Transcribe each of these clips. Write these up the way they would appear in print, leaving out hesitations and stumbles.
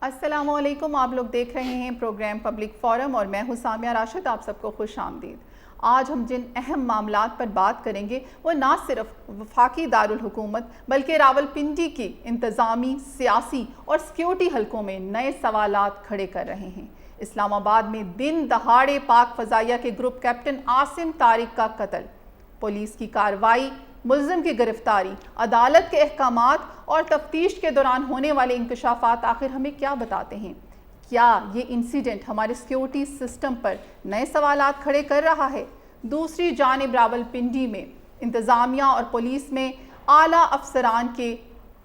अस्सलामुअलैकुम। आप लोग देख रहे हैं प्रोग्राम पब्लिक फोरम और मैं हूं सामिया राशिद। आप सबको खुश आमदीद। आज हम जिन अहम मामलात पर बात करेंगे वो ना सिर्फ वफाकी दारुल हुकूमत बल्कि रावलपिंडी की इंतज़ामी, सियासी और सिक्योरिटी हलकों में नए सवालात खड़े कर रहे हैं। इस्लामाबाद में दिन दहाड़े पाक फ़ज़ाइया के ग्रुप कैप्टन आसिम तारिक का कत्ल, पुलिस की कार्रवाई, मुल्ज़िम की गिरफ्तारी, अदालत के अहकामात और तफ्तीश के दौरान होने वाले इंकशाफात आखिर हमें क्या बताते हैं? क्या ये इंसिडेंट हमारे सिक्योरिटी सिस्टम पर नए सवालात खड़े कर रहा है? दूसरी जानिब रावलपिंडी में इंतज़ामिया और पुलिस में आला अफसरान के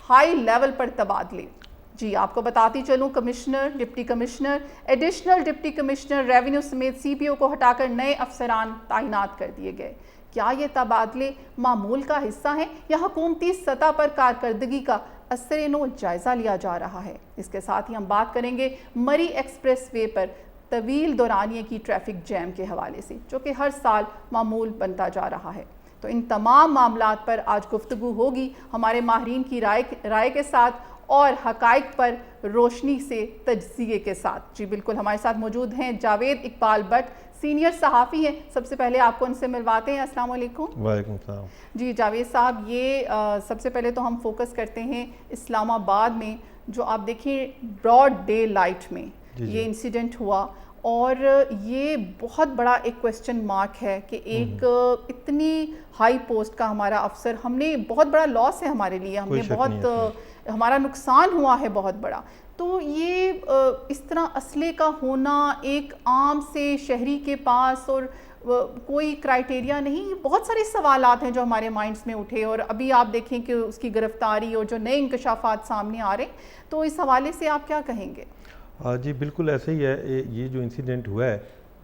हाई लेवल पर तबादले। जी आपको बताती चलूँ, commissioner, deputy commissioner, additional deputy commissioner, revenue समेत CPO को हटाकर नए अफसरान तैनात कर दिए गए। क्या ये तबादले मामूल का हिस्सा हैं या हुकूमती सतह पर कारकर्दगी का असर-ए-नो जायज़ा लिया जा रहा है? इसके साथ ही हम बात करेंगे मरी एक्सप्रेस वे पर तवील दौरानिए की ट्रैफिक जैम के हवाले से, जो कि हर साल मामूल बनता जा रहा है। तो इन तमाम मामलात पर आज गुफ्तगू होगी हमारे माहिरीन की राय के साथ और हकाइक पर रोशनी से तज्ज़िये के साथ। जी बिल्कुल, हमारे साथ मौजूद हैं जावेद इकबाल भट्ट, सीनियर सहाफ़ी हैं। सबसे पहले आपको उनसे मिलवाते हैं। अस्सलाम वालेकुम। वालेकुम सलाम। जी जावेद साहब, ये सबसे पहले तो हम फोकस करते हैं इस्लामाबाद में, जो आप देखिए ब्रॉड डे लाइट में ये इंसिडेंट हुआ और ये बहुत बड़ा एक क्वेश्चन मार्क है कि एक इतनी हाई पोस्ट का हमारा अफसर, हमने बहुत बड़ा लॉस है हमारे लिए, हमने बहुत हमारा नुकसान हुआ है बहुत बड़ा। तो ये इस तरह असले का होना एक आम से शहरी के पास और कोई क्राइटेरिया नहीं, बहुत सारे सवालात हैं जो हमारे माइंड्स में उठे और अभी आप देखें कि उसकी गिरफ्तारी और जो नए इंकशाफात सामने आ रहे हैं, तो इस हवाले से आप क्या कहेंगे? जी बिल्कुल ऐसे ही है। ये जो इंसिडेंट हुआ है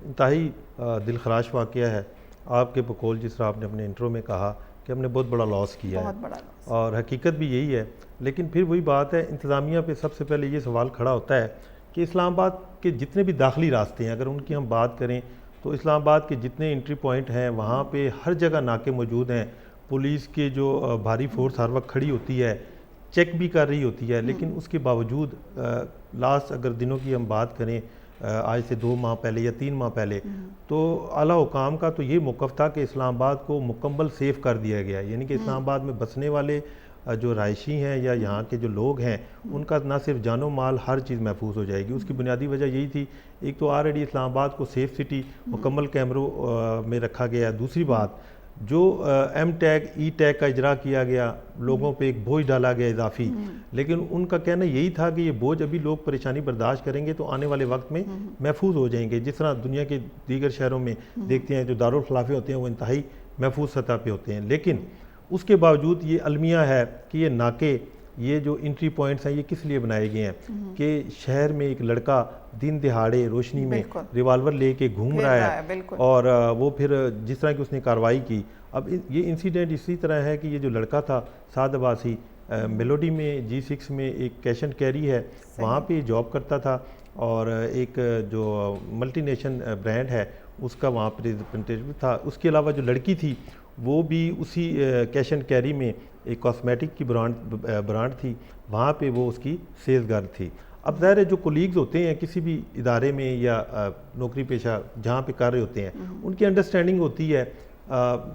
इंतहाई दिलखराश वाक़या है। आपके बकौल जिस तरह आपने अपने इंट्रो में कहा कि हमने बहुत बड़ा लॉस किया है, बड़ा लॉस। और हकीकत भी यही है। लेकिन फिर वही बात है, इंतज़ामिया पे सबसे पहले ये सवाल खड़ा होता है कि इस्लामाबाद के जितने भी दाखिली रास्ते हैं, अगर उनकी हम बात करें तो इस्लामाबाद के जितने एंट्री पॉइंट हैं वहाँ पे हर जगह नाके मौजूद हैं। पुलिस के जो भारी फोर्स हर वक्त खड़ी होती है, चेक भी कर रही होती है। लेकिन उसके बावजूद लास्ट अगर दिनों की हम बात करें, आज से 2 माह पहले या 3 माह पहले, तो आला हुकाम का तो ये मौक़िफ़ था कि इस्लामाबाद को मुकम्मल सेफ़ कर दिया गया है। यानी कि इस्लामाबाद में बसने वाले जो रहायशी हैं या यहाँ के जो लोग हैं, उनका ना सिर्फ जानो माल, हर चीज़ महफूज हो जाएगी। उसकी बुनियादी वजह यही थी, एक तो ऑलरेडी इस्लामाबाद को सेफ़ सिटी मुकम्मल कैमरों में रखा गया है। दूसरी बात, जो M टैग E टैग का इजरा किया गया, लोगों पे एक बोझ डाला गया इजाफी। लेकिन उनका कहना यही था कि ये बोझ अभी लोग परेशानी बर्दाश्त करेंगे तो आने वाले वक्त में महफूज हो जाएंगे। जिस तरह दुनिया के दीगर शहरों में देखते हैं जो दारुल खिलाफे होते हैं वो इंतहाई महफूज सतह पे होते हैं। लेकिन उसके बावजूद ये अलमिया है कि ये नाके, ये जो एंट्री पॉइंट्स हैं, ये किस लिए बनाए गए हैं कि शहर में एक लड़का दिन दिहाड़े रोशनी में रिवाल्वर लेके घूम रहा है और वो फिर जिस तरह की उसने कार्रवाई की। अब ये इंसिडेंट इसी तरह है कि ये जो लड़का था साद अब्बासी, मेलोडी में G6 में एक कैश एंड कैरी है, वहाँ पे जॉब करता था और एक जो मल्टीनेशनल ब्रांड है उसका वहाँ पर रिप्रेजेंटेटिव था। उसके अलावा जो लड़की थी वो भी उसी कैश एंड कैरी में एक कॉस्मेटिक की ब्रांड थी, वहाँ पे वो उसकी सेल्स गर्ल थी। अब ज़ाहिर है जो कोलीग्स होते हैं किसी भी इदारे में या नौकरी पेशा जहाँ पे कर रहे होते हैं, उनकी अंडरस्टैंडिंग होती है,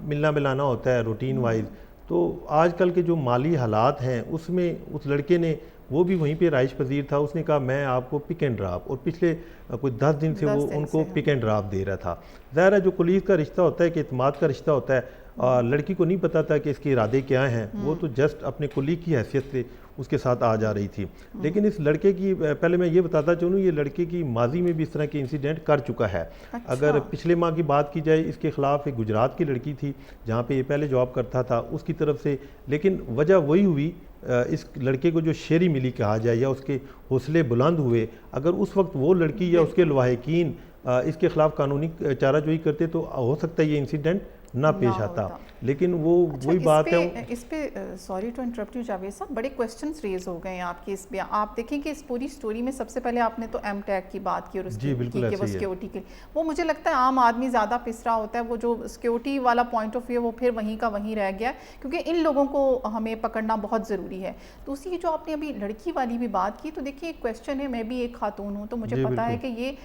मिलना मिलाना होता है रूटीन वाइज। तो आजकल के जो माली हालात हैं उसमें उस लड़के ने, वो भी वहीं पे राइश पजीर था, उसने कहा मैं आपको पिक एंड ड्रॉप, और पिछले कोई 10 दिन से वो उनको पिक एंड ड्रॉप दे रहा था। ज़ाहिर है जो पुलिस का रिश्ता होता है कि इत्मीनान का रिश्ता होता है, लड़की को नहीं पता था कि इसके इरादे क्या हैं, वो तो जस्ट अपने कुलीग की हैसियत से उसके साथ आ जा रही थी। लेकिन इस लड़के की, पहले मैं ये बताता चलूँ, ये लड़के की माजी में भी इस तरह के इंसिडेंट कर चुका है। अच्छा। अगर पिछले माह की बात की जाए, इसके ख़िलाफ़ एक गुजरात की लड़की थी जहाँ पे ये पहले जॉब करता था, उसकी तरफ से, लेकिन वजह वही हुई, इस लड़के को जो शेरी मिली कहा जाए या उसके हौसले बुलंद हुए, अगर उस वक्त वो लड़की या उसके लवाहिकीन इसके ख़िलाफ़ कानूनी चाराजोई करते तो हो सकता है ये इंसिडेंट ना पेश आता। लेकिन वो अच्छा, वही बात है इस पे sorry to interrupt you Javed sahab, बड़े क्वेश्चंस रेज हो गए हैं आपके इस पे। आप देखें कि इस पूरी स्टोरी में सबसे पहले आपने तो एम टैग की बात की और उसकी जी बिल्कुल कि वो ऐसे ही है। सिक्योरिटी के, वो मुझे लगता है आम आदमी ज़्यादा पिस रहा होता है, वो जो सिक्योरिटी वाला पॉइंट ऑफ व्यू वो फिर वहीं का वहीं रह गया, क्योंकि इन लोगों को हमें पकड़ना बहुत ज़रूरी है। दूसरी जो आपने अभी लड़की वाली भी बात की, तो देखिए एक क्वेश्चन है, मैं भी एक खातून हूँ तो मुझे जी पता है कि ये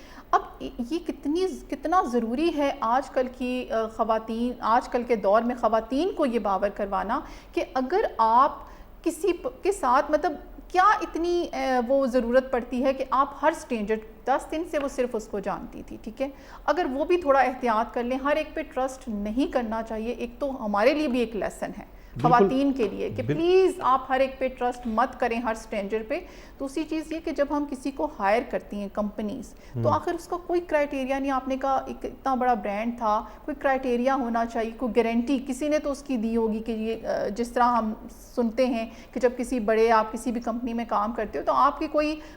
कितना ज़रूरी है आजकल की ख़वातीन, आजकल के दौर में ख़वातीन को ये बावर करवाना कि अगर आप किसी के साथ, मतलब क्या इतनी वो ज़रूरत पड़ती है कि आप हर स्ट्रेंजर, 10 दिन से वो सिर्फ उसको जानती थी, ठीक है, अगर वो भी थोड़ा एहतियात कर लें, हर एक पे ट्रस्ट नहीं करना चाहिए। एक तो हमारे लिए भी एक लेसन है ख़वातीन के लिए कि प्लीज़ आप हर एक पे ट्रस्ट मत करें, हर स्ट्रेंजर पे। दूसरी चीज़ ये कि जब हम किसी को हायर करती हैं कंपनीज, तो आखिर उसका कोई क्राइटेरिया नहीं, आपने कहा एक इतना बड़ा ब्रांड था, कोई क्राइटेरिया होना चाहिए, कोई गारंटी किसी ने तो उसकी दी होगी कि ये जिस तरह हम सुनते हैं कि जब किसी बड़े, आप किसी भी कंपनी में काम करते हो तो आपकी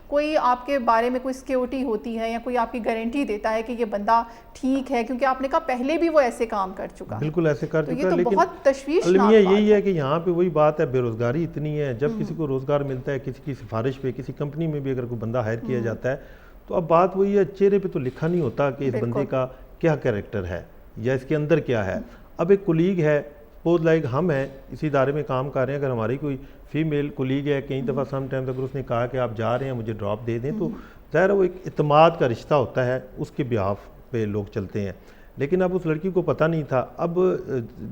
कोई आपके बारे में कोई सिक्योरिटी होती है या कोई आपकी गारंटी देता है कि ये बंदा ठीक है, क्योंकि आपने कहा पहले भी वो ऐसे काम कर चुका है। बिल्कुल ऐसे कर तो चुका ये है, तो लेकिन बहुत तशवीशनाक अलमिया बात यही है कि यहाँ पे वही बात है, बेरोजगारी इतनी है। जब किसी को रोजगार मिलता है, किसी की सिफारिश पे, किसी कंपनी में भी अगर कोई बंदा हायर किया जाता है, तो अब बात वही है, चेहरे पे तो लिखा नहीं होता कि इस बंदे का क्या कैरेक्टर है या इसके अंदर क्या है। अब एक कुलीग है, सपोज लाइक हम हैं, इसी इदारे में काम कर रहे हैं, अगर हमारी कोई फीमेल कुलीग है, कई दफ़ा सम टाइम अगर उसने कहा कि आप जा रहे हैं मुझे ड्रॉप दे दें, तो ज़ाहिर है वो एक इत्मीनान का रिश्ता होता है, उसके बिहाफ पे लोग चलते हैं। लेकिन अब उस लड़की को पता नहीं था। अब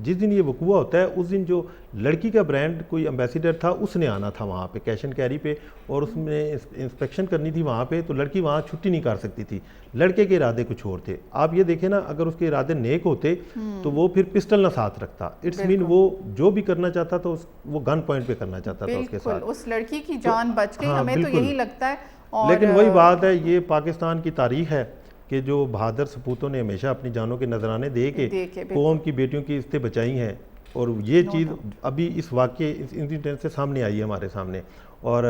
जिस दिन ये वकूआ होता है उस दिन जो लड़की का ब्रांड कोई एम्बेसडर था उसने आना था वहाँ पे कैश एंड कैरी पे, और उसने इंस्पेक्शन करनी थी वहाँ पे, तो लड़की वहाँ छुट्टी नहीं कर सकती थी। लड़के के इरादे कुछ और थे। आप ये देखें ना, अगर उसके इरादे नेक होते तो वो फिर पिस्टल ना साथ रखता। इट्स मीन वो जो भी करना चाहता था वो गन पॉइंट पे करना चाहता था उसके साथ। उस लड़की की जान बच गई, हाँ, हमें तो यही लगता है। और लेकिन वही बात है, ये पाकिस्तान की तारीख है कि जो बहादुर सपूतों ने हमेशा अपनी जानों के नजराने दे के कौम की बेटियों की इज्जतें बचाई हैं, और ये चीज़ अभी इस वाक़े, इस इंसिडेंट से सामने आई है हमारे सामने। और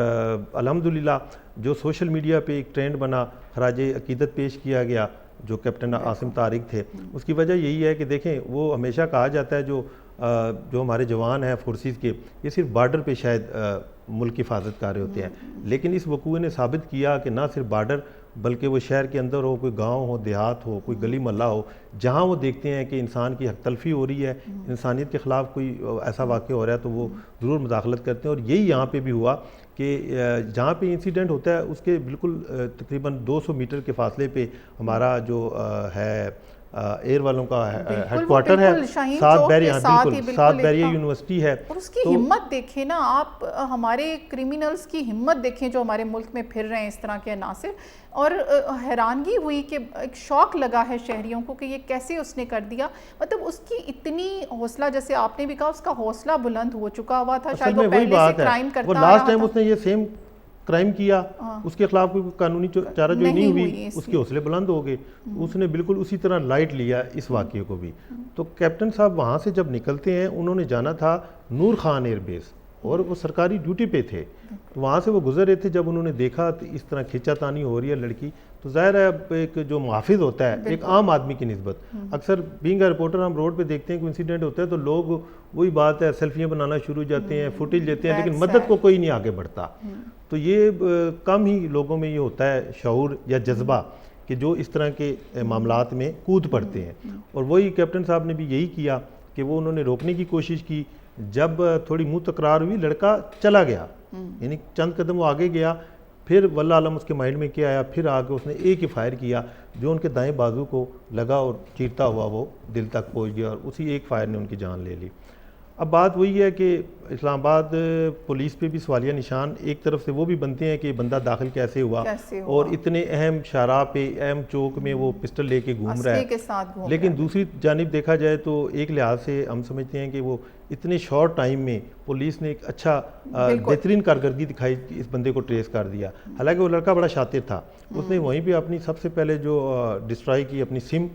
अल्हम्दुलिल्लाह जो सोशल मीडिया पे एक ट्रेंड बना, खराज अकीदत पेश किया गया जो कैप्टन आसिम तारिक थे, उसकी वजह यही है कि देखें, वो हमेशा कहा जाता है जो हमारे जवान हैं फोर्सेस के, ये सिर्फ बॉर्डर पे शायद मुल्क की हिफाजत कर रहे होते हैं, लेकिन इस वकूए ने साबित किया कि ना सिर्फ बॉर्डर, बल्कि वो शहर के अंदर हो, कोई गांव हो, देहात हो, कोई गली मोहल्ला हो, जहां वो देखते हैं कि इंसान की हक तलफी हो रही है, इंसानियत के ख़िलाफ़ कोई ऐसा वाक़या हो रहा है, तो वो ज़रूर मुदाखलत करते हैं। और यही यहाँ पे भी हुआ कि जहाँ पे इंसिडेंट होता है उसके बिल्कुल तकरीबन 200 मीटर के फासले पे हमारा जो है एयर वालों का हेडक्वार्टर है, सात बैरिया यूनिवर्सिटी है। और उसकी हिम्मत देखें ना आप, हमारे क्रिमिनल्स की हिम्मत देखें जो हमारे मुल्क में फिर रहे हैं इस तरह के अनासिर। और हैरानगी हुई कि एक शौक लगा है शहरियों को कि ये कैसे उसने कर दिया, मतलब उसकी इतनी हौसला, जैसे आपने भी कहा उसका हौसला बुलंद हो चुका हुआ था, शायद वो पहले से क्राइम करता रहा था। लास्ट टाइम उसने ये सेम क्राइम किया, उसके खिलाफ कोई कानूनी चाराजोई नहीं हुई, उसके हौसले बुलंद हो गए, उसने बिल्कुल उसी तरह लाइट लिया इस वाक़े को भी। तो कैप्टन साहब वहाँ से जब निकलते हैं, उन्होंने जाना था नूर खान एयरबेस और वो सरकारी ड्यूटी पे थे, तो वहाँ से वो गुजर रहे थे, जब उन्होंने देखा तो इस तरह खींचातानी हो रही है लड़की, तो ज़ाहिर है अब एक जो मुहाफिज होता है एक आम आदमी की निस्बत, अक्सर बीइंग अ रिपोर्टर हम रोड पे देखते हैं कोई इंसिडेंट होता है तो लोग वही बात है सेल्फियाँ बनाना शुरू हो जाते हैं, फुटेज लेते हैं, लेकिन मदद को कोई नहीं आगे बढ़ता। तो ये कम ही लोगों में ये होता है शऊर या जज्बा कि जो इस तरह के मामलात में कूद पड़ते हैं। और वही कैप्टन साहब ने भी यही किया कि वो उन्होंने रोकने की कोशिश की। जब थोड़ी मुँह तकरार हुई, लड़का चला गया, यानी चंद कदम वो आगे गया, फिर वल्लाह आलम उसके माइंड में क्या आया, फिर आगे उसने एक ही फायर किया जो उनके दाएं बाजू को लगा और चीरता हुआ वो दिल तक पहुंच गया, और उसी एक फायर ने उनकी जान ले ली। अब बात वही है कि इस्लामाबाद पुलिस पे भी सवालिया निशान एक तरफ से वो भी बनते हैं कि बंदा दाखिल कैसे हुआ और इतने अहम शाहराह पे, अहम चौक में वो पिस्टल लेके घूम रहा है। लेकिन दूसरी जानिब देखा जाए तो एक लिहाज से हम समझते हैं कि वो इतने शॉर्ट टाइम में पुलिस ने एक अच्छा बेहतरीन कारकर्दगी दिखाई कि इस बंदे को ट्रेस कर दिया। हालांकि वो लड़का बड़ा शातिर था, उसने वहीं पे अपनी सबसे पहले जो डिस्ट्रॉय की अपनी सिम,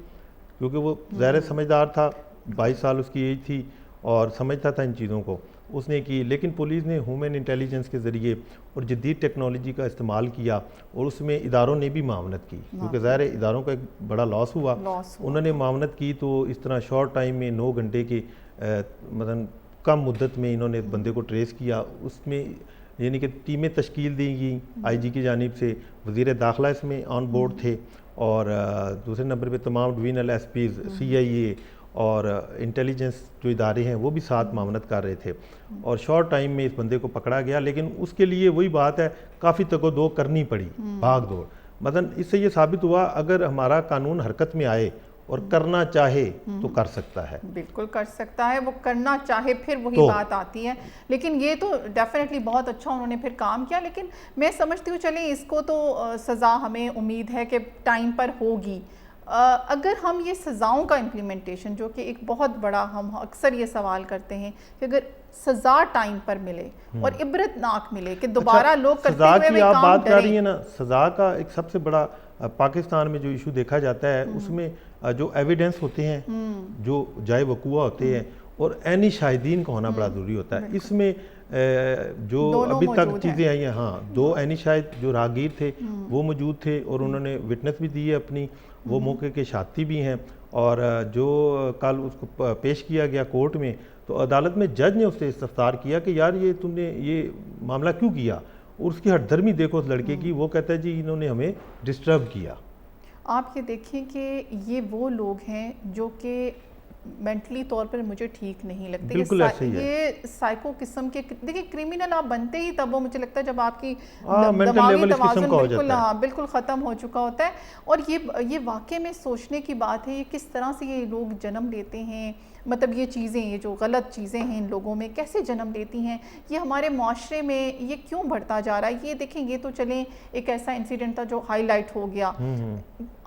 क्योंकि वो ज़ाहिर समझदार था, 22 साल उसकी एज थी और समझता था इन चीज़ों को, उसने की, लेकिन पुलिस ने ह्यूमन इंटेलिजेंस के ज़रिए और जदीद टेक्नोलॉजी का इस्तेमाल किया और उसमें इदारों ने भी मामनत की, क्योंकि ज़ाहिर है इदारों का एक बड़ा लॉस हुआ। उन्होंने मामनत की तो इस तरह शॉर्ट टाइम में 9 घंटे के मतलब कम मुद्दत में इन्होंने बंदे को ट्रेस किया। उसमें यानी कि टीमें तश्कील दी गई IG की जानिब से, वज़ीर दाखिला इसमें ऑन बोर्ड थे और दूसरे नंबर पे तमाम डिवीजनल SPs, CIA और इंटेलिजेंस जो इदारे हैं वो भी साथ मामनत कर रहे थे और शॉर्ट टाइम में इस बंदे को पकड़ा गया। लेकिन उसके लिए वही बात है, काफ़ी तगो-दो करनी पड़ी, भाग दौड़। मतलब इससे ये साबित हुआ अगर हमारा कानून हरकत में आए और करना चाहे तो कर सकता है, बिल्कुल कर सकता है, वो करना चाहे फिर वही बात आती है। लेकिन ये तो डेफिनेटली बहुत अच्छा उन्होंने फिर काम किया। लेकिन मैं समझती हूँ चलें इसको तो सज़ा हमें उम्मीद है कि टाइम पर होगी। अगर हम ये सज़ाओं का इम्प्लीमेंटेशन, जो कि एक बहुत बड़ा, हम अक्सर ये सवाल करते हैं कि अगर सज़ा टाइम पर मिले और इबरतनाक मिले कि दोबारा लोग करते हुए की आप बात कर रही है ना, सज़ा का एक सबसे बड़ा पाकिस्तान में जो इशू देखा जाता है उसमें जो एविडेंस होते हैं, जो जाए वकूआ होते हैं और ऐनी शाहिदीन का होना बड़ा ज़रूरी होता है। इसमें जो अभी तक चीज़ें आई हैं, हाँ, 2 ऐनी शाहिद जो राहगीर थे वो मौजूद थे और उन्होंने विटनेस भी दी है अपनी, वो मौके के साथी भी हैं। और जो कल उसको पेश किया गया कोर्ट में, तो अदालत में जज ने उससे इस्तफसार किया कि यार ये तुमने ये मामला क्यों किया, और उसकी हठधर्मी देखो उस लड़के की। वो कहता है जी इन्होंने हमें डिस्टर्ब किया। आप ये देखें कि ये वो लोग हैं जो कि मेंटली तौर पर मुझे ठीक नहीं लगते। बिल्कुल ऐसे ही है। ये साइको किस्म के, देखिए क्रिमिनल आप बनते ही तब वो मुझे लगता है जब आपकी दिमागी तवाज़ुन बिल्कुल ख़त्म हो चुका होता है। और ये वाकई में सोचने की बात है, ये किस तरह से ये लोग जन्म लेते हैं, मतलब ये चीज़ें, ये जो गलत चीज़ें हैं इन लोगों में कैसे जन्म लेती हैं, ये हमारे माशरे में ये क्यों बढ़ता जा रहा है। ये देखें, ये तो चलें एक ऐसा इंसिडेंट था जो हाईलाइट हो गया,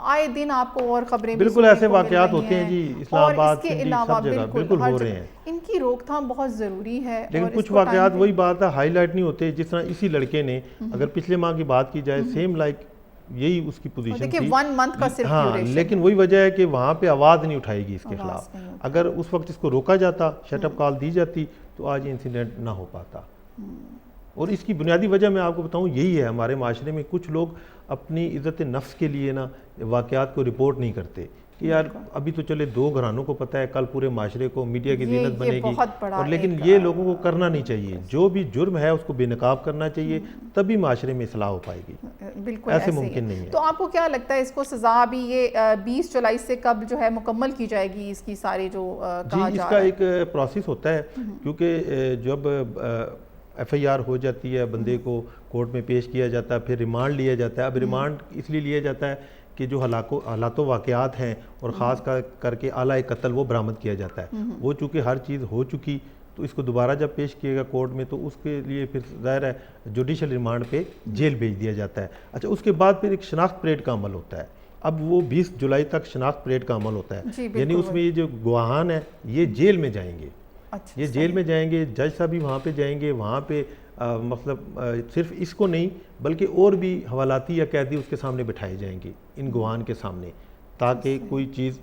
आए दिन आपको और खबरें बिल्कुल ऐसे वाकयात होते हैं जी, इस्लामाबाद के अलावा बिल्कुल हो रहे हैं। इनकी रोकथाम बहुत ज़रूरी है। लेकिन कुछ वाकयात वही बात है, हाईलाइट नहीं होते। जिस तरह इसी लड़के ने, अगर पिछले माह की बात की जाए, सेम लाइक यही उसकी पोजीशन थी, 1 मंथ का सिर्फ हाँ, लेकिन वही वजह है कि वहाँ पे आवाज़ नहीं उठाएगी इसके खिलाफ। अगर उस वक्त इसको रोका जाता, शटअप कॉल दी जाती, तो आज ये इंसिडेंट ना हो पाता। और इसकी बुनियादी वजह मैं आपको बताऊं यही है, हमारे माशरे में कुछ लोग अपनी इज़्ज़त नफ्स के लिए ना वाक़यात को रिपोर्ट नहीं करते कि यार अभी तो चले 2 घरानों को पता है, कल पूरे माशरे को मीडिया की ज़ीनत बनेगी। और लेकिन ये लोगों को करना नहीं चाहिए, जो भी जुर्म है उसको बेनकाब करना चाहिए, तभी माशरे में इस्लाह हो पाएगी। बिल्कुल ऐसे मुमकिन नहीं है। तो आपको क्या लगता है इसको सज़ा भी ये 20 जुलाई से कब जो है मुकम्मल की जाएगी, इसकी सारी जो कहा जा इसका एक प्रोसेस होता है, क्योंकि जब FIR हो जाती है, बंदे को कोर्ट में पेश किया जाता है, फिर रिमांड लिया जाता है। अब रिमांड इसलिए लिया जाता है कि जो हालातों वाक़यात हैं और ख़ास करके आला कत्ल वो बरामद किया जाता है। वो चूँकि हर चीज़ हो चुकी, तो इसको दोबारा जब पेश किएगा कोर्ट में, तो उसके लिए फिर ज़ाहिर है जुडिशल रिमांड पे जेल भेज दिया जाता है। अच्छा, उसके बाद फिर एक शनाख्त परेड का अमल होता है। अब वो 20 जुलाई तक शनाख्त परेड का अमल होता है, यानी उसमें ये जो गवाहान है ये जेल में जाएंगे। अच्छा, ये जेल में जाएंगे, जज साहब भी वहाँ पे जाएंगे, वहाँ पे मतलब सिर्फ इसको नहीं बल्कि और भी हवालाती या कैदी उसके सामने बिठाए जाएंगे, इन गवाहान के सामने, ताकि कोई चीज़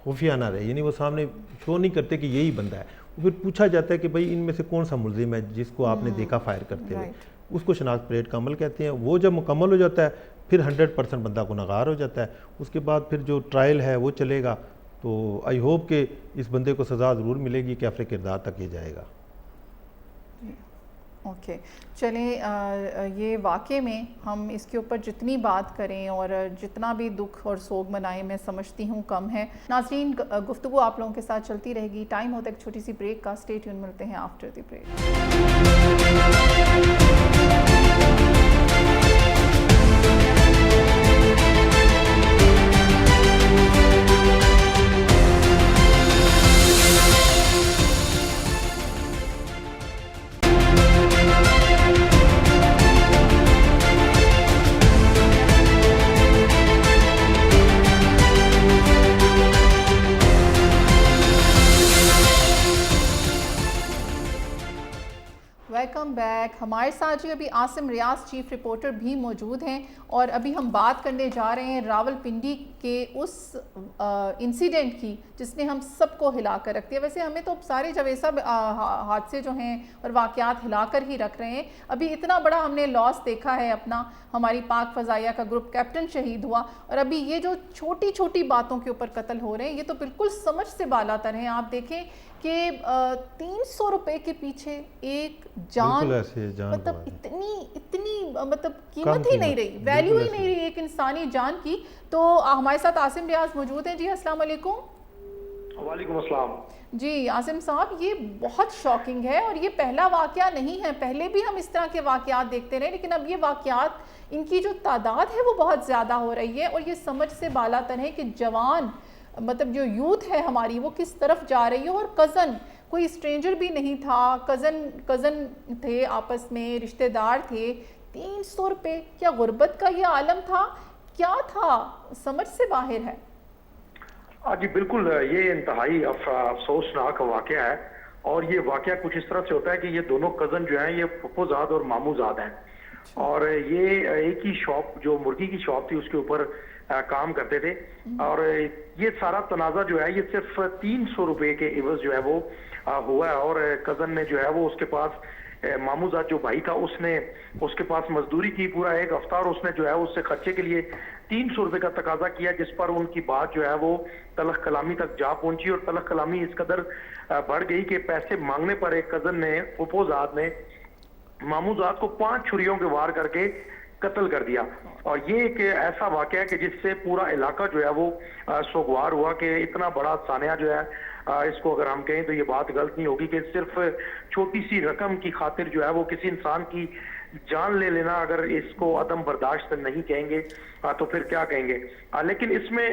खुफिया ना रहे। यानी वो सामने शो नहीं करते कि यही बंदा है। फिर पूछा जाता है कि भाई इनमें से कौन सा मुलजिम है जिसको आपने देखा फायर करते हुए, उसको शनाख्त परेड का अमल कहते हैं। वो जब मुकम्मल हो जाता है फिर 100% बंदा गुनहगार हो जाता है। उसके बाद फिर जो ट्रायल है वो चलेगा। तो आई होप कि इस बंदे को सज़ा ज़रूर मिलेगी, कैफ़े किरदार तक ये जाएगा। ओके, चलें, ये वाक़े में हम इसके ऊपर जितनी बात करें और जितना भी दुख और सोग मनाएं, मैं समझती हूँ कम है। नाज़रीन, गुफ्तगू आप लोगों के साथ चलती रहेगी। टाइम होता है एक छोटी सी ब्रेक का। स्टे ट्यून, मिलते हैं after the break. Welcome back. हमारे साथ जी अभी आसिम रियाज चीफ रिपोर्टर भी मौजूद हैं और अभी हम बात करने जा रहे हैं रावलपिंडी के उस इंसिडेंट की जिसने हम सबको हिला कर रख दिया। वैसे हमें तो सारे जवेसा हादसे जो हैं और वाक़यात हिलाकर ही रख रहे हैं। अभी इतना बड़ा हमने लॉस देखा है अपना, हमारी पाक फ़ज़ाइया का ग्रुप कैप्टन शहीद हुआ और अभी ये जो छोटी छोटी बातों के ऊपर कत्ल हो रहे हैं ये तो बिल्कुल समझ से बालातर हैं। आप देखें कि 300 रुपए के पीछे एक जान, मतलब इतनी मतलब कीमत ही नहीं रही, वैल्यू ही नहीं रही एक इंसानी जान की। तो हमारे साथ आसिम रियाज मौजूद हैं जी। अस्सलाम वालेकुम। वालेकुम अस्सलाम जी। आसिम साहब, ये बहुत शॉकिंग है और ये पहला वाकया नहीं है, पहले भी हम इस तरह के वाकयात देखते रहे, लेकिन अब ये वाकयात, इनकी जो तादाद है वो बहुत ज़्यादा हो रही है और ये समझ से बालातर है कि जवान, मतलब जो यूथ है हमारी, वो किस तरफ जा रही है। और कज़न, कोई स्ट्रेंजर भी नहीं था, कज़न थे, आपस में रिश्तेदार थे। 300 रुपये, क्या गुर्बत का ये आलम था, क्या था, समझ से बाहर है। जी बिल्कुल, ये इंतहाई अफसोसनाक वाक़या है और ये वाक़या कुछ इस तरह से होता है कि ये दोनों कज़न जो हैं, ये फुफोजाद और मामूजाद हैं और ये एक ही शॉप, जो मुर्गी की शॉप थी, उसके ऊपर काम करते थे। और ये सारा तनाज़ा जो है ये सिर्फ 300 रुपये के इवज़ जो है वो हुआ है। और कज़न ने जो है वो उसके पास, मामूजाद जो भाई था, उसने उसके पास मजदूरी की पूरा एक हफ्ता और उसने जो है उससे खर्चे के लिए 300 रुपये का तकाजा किया, जिस पर उनकी बात जो है वो तलख कलामी तक जा पहुंची। और तलख कलामी इस कदर बढ़ गई कि पैसे मांगने पर एक कज़न ने, फुफोजाद ने, मामूजाद को 5 छुरियों के वार करके कत्ल कर दिया। और ये एक ऐसा वाक़या है कि जिससे पूरा इलाका जो है वो सोगवार हुआ कि इतना बड़ा सानिया जो है, इसको अगर हम कहें तो ये बात गलत नहीं होगी कि सिर्फ छोटी सी रकम की खातिर जो है वो किसी इंसान की जान ले लेना, अगर इसको अदम बर्दाश्त नहीं कहेंगे तो फिर क्या कहेंगे। लेकिन इसमें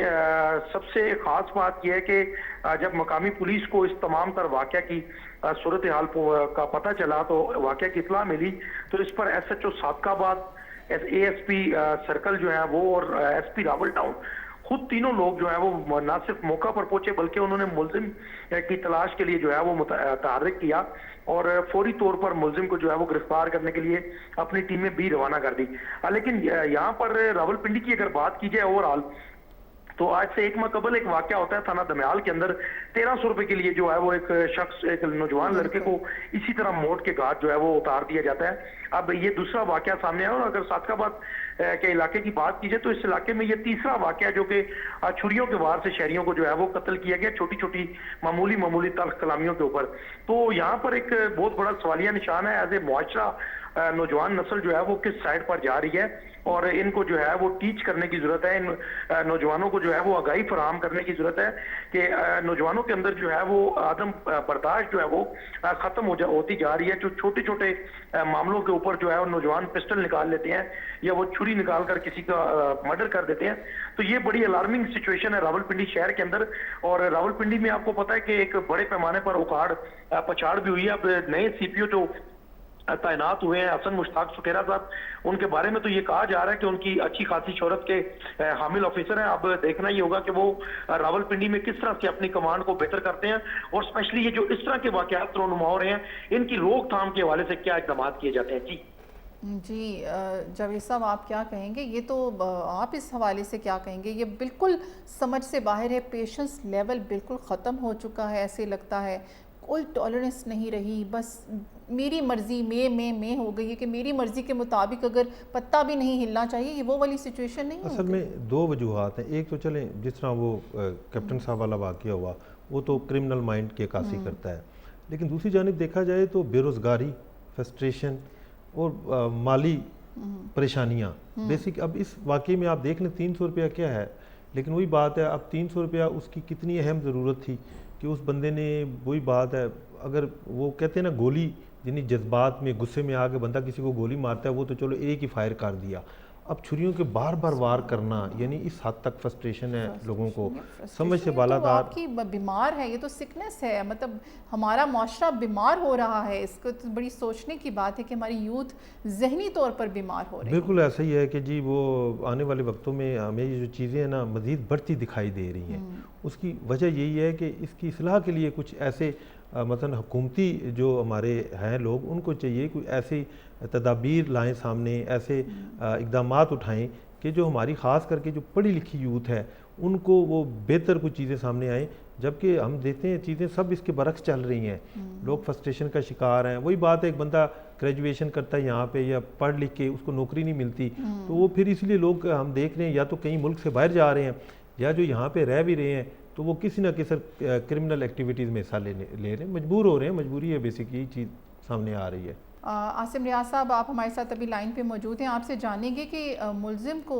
सबसे खास बात यह है कि जब मकामी पुलिस को इस तमाम तर वाक़या की सूरत हाल का पता चला, तो वाक़या की इत्तला मिली, तो इस पर SHO सादकाबाद, ASP सर्कल जो है वो और SP रावल टाउन, खुद तीनों लोग जो है वो ना सिर्फ मौका पर पहुंचे बल्कि उन्होंने मुल्जिम की तलाश के लिए जो है वो मुतहर्रिक किया और फौरी तौर पर मुल्जिम को जो है वो गिरफ्तार करने के लिए अपनी टीमें भी रवाना कर दी। लेकिन यहाँ पर रावलपिंडी की अगर बात की जाए ओवरऑल, तो आज से एक माह कबल एक वाकया होता है थाना दमयाल के अंदर। 1300 रुपए के लिए जो है वो एक शख्स, एक नौजवान लड़के को इसी तरह मौत के घाट जो है वो उतार दिया जाता है। अब ये दूसरा वाकया सामने आया और अगर सादकाबाद के इलाके की बात की जाए तो इस इलाके में ये तीसरा वाकया जो कि छुरियों के वार से शहरियों को जो है वो कत्ल किया गया, छोटी छोटी मामूली तल्ख कलामियों के ऊपर। तो यहाँ पर एक बहुत बड़ा सवालिया निशान है, एज ए मुआशरा नौजवान नस्ल जो है वो किस साइड पर जा रही है और इनको जो है वो टीच करने की जरूरत है। इन नौजवानों को जो है वो आगाही फराहम करने की जरूरत है कि नौजवानों के अंदर जो है वो आदम बर्दाश्त जो है वो खत्म होती जा रही है। जो छोटे छोटे मामलों के ऊपर जो है वो नौजवान पिस्टल निकाल लेते हैं या वो छुरी निकाल कर किसी का मर्डर कर देते हैं। तो ये बड़ी अलार्मिंग सिचुएशन है रावलपिंडी शहर के अंदर। और रावलपिंडी में आपको पता है कि एक बड़े पैमाने पर उखाड़ पछाड़ भी हुई है। अब नए CPO जो तैनात हुए हैं, हसन मुश्ताक सुकेरा साहब, उनके बारे में तो ये कहा जा रहा है कि उनकी अच्छी खासी शोहरत के हामिल ऑफिसर हैं। अब देखना ही होगा कि वो रावलपिंडी में किस तरह से अपनी कमांड को बेहतर करते हैं और स्पेशली ये जो इस तरह के वाकयात रोनुमा हो रहे हैं, इनकी रोकथाम के हवाले से क्या इकदाम किए जाते हैं। जी जावेद साहब, आप क्या कहेंगे? ये तो आप इस हवाले से क्या कहेंगे? ये बिल्कुल समझ से बाहर है, पेशेंस लेवल बिल्कुल ख़त्म हो चुका है। ऐसे लगता है कोई टॉलरेंस नहीं रही, बस मेरी मर्ज़ी में हो गई है कि मेरी मर्ज़ी के मुताबिक अगर पत्ता भी नहीं हिलना चाहिए। ये वो वाली सिचुएशन नहीं है। असल में दो वजूहात हैं। एक तो चलें, जिस तरह वो कैप्टन साहब वाला वाक़या हुआ, वो तो क्रिमिनल माइंड की अक्कासी करता है, लेकिन दूसरी जानिब देखा जाए तो बेरोज़गारी, फ्रस्ट्रेशन और माली परेशानियाँ बेसिक। अब इस वाक़े में आप देख लें 300 रुपया क्या है, लेकिन वही बात है, अब 300 रुपया उसकी कितनी अहम ज़रूरत थी कि उस बंदे ने, वही बात है, अगर वो कहते हैं ना गोली, जिन्हीं जज्बात में गुस्से में आके बंदा किसी को गोली मारता है, वो तो चलो एक ही फायर कर दिया। अब छुरियों के बार बार वार करना, यानी इस हद तक फ्रस्ट्रेशन है लोगों को, समझ से बालाधार। आपकी बीमार है, ये तो सिकनेस है, मतलब हमारा माशरा बीमार हो रहा है। इसको तो बड़ी सोचने की बात है कि हमारी यूथ जहनी तौर पर बीमार हो रही है। बिल्कुल ऐसा ही है कि जी वो आने वाले वक्तों में हमें ये जो चीज़ें हैं ना मज़ीद बढ़ती दिखाई दे रही हैं। उसकी वजह यही है कि इसकी इस्लाह के लिए कुछ ऐसे मसलन हुकूमती जो हमारे हैं लोग, उनको चाहिए कोई ऐसी तदाबीर लाएं सामने, ऐसे इक़दामात उठाएं कि जो हमारी ख़ास करके जो पढ़ी लिखी यूथ है उनको वो बेहतर कुछ चीज़ें सामने आएँ। जबकि हम देखते हैं चीज़ें सब इसके बरक्स चल रही हैं, लोग फ्रस्ट्रेशन का शिकार हैं। वही बात है, एक बंदा ग्रेजुएशन करता है यहाँ पे या पढ़ लिख के उसको नौकरी नहीं मिलती, तो वो फिर इसलिए लोग हम देख रहे हैं या तो कहीं मुल्क से बाहर जा रहे हैं या जो यहाँ पे रह भी रहे हैं तो वो किसी ना किसी क्रिमिनल एक्टिविटीज़ में हिस्सा ले रहे हैं, मजबूर हो रहे हैं। मजबूरी है, बेसिक यही चीज़ सामने आ रही है। आसिम रियाज साहब, आप हमारे साथ अभी लाइन पे मौजूद हैं। आपसे जानेंगे कि मुलजिम को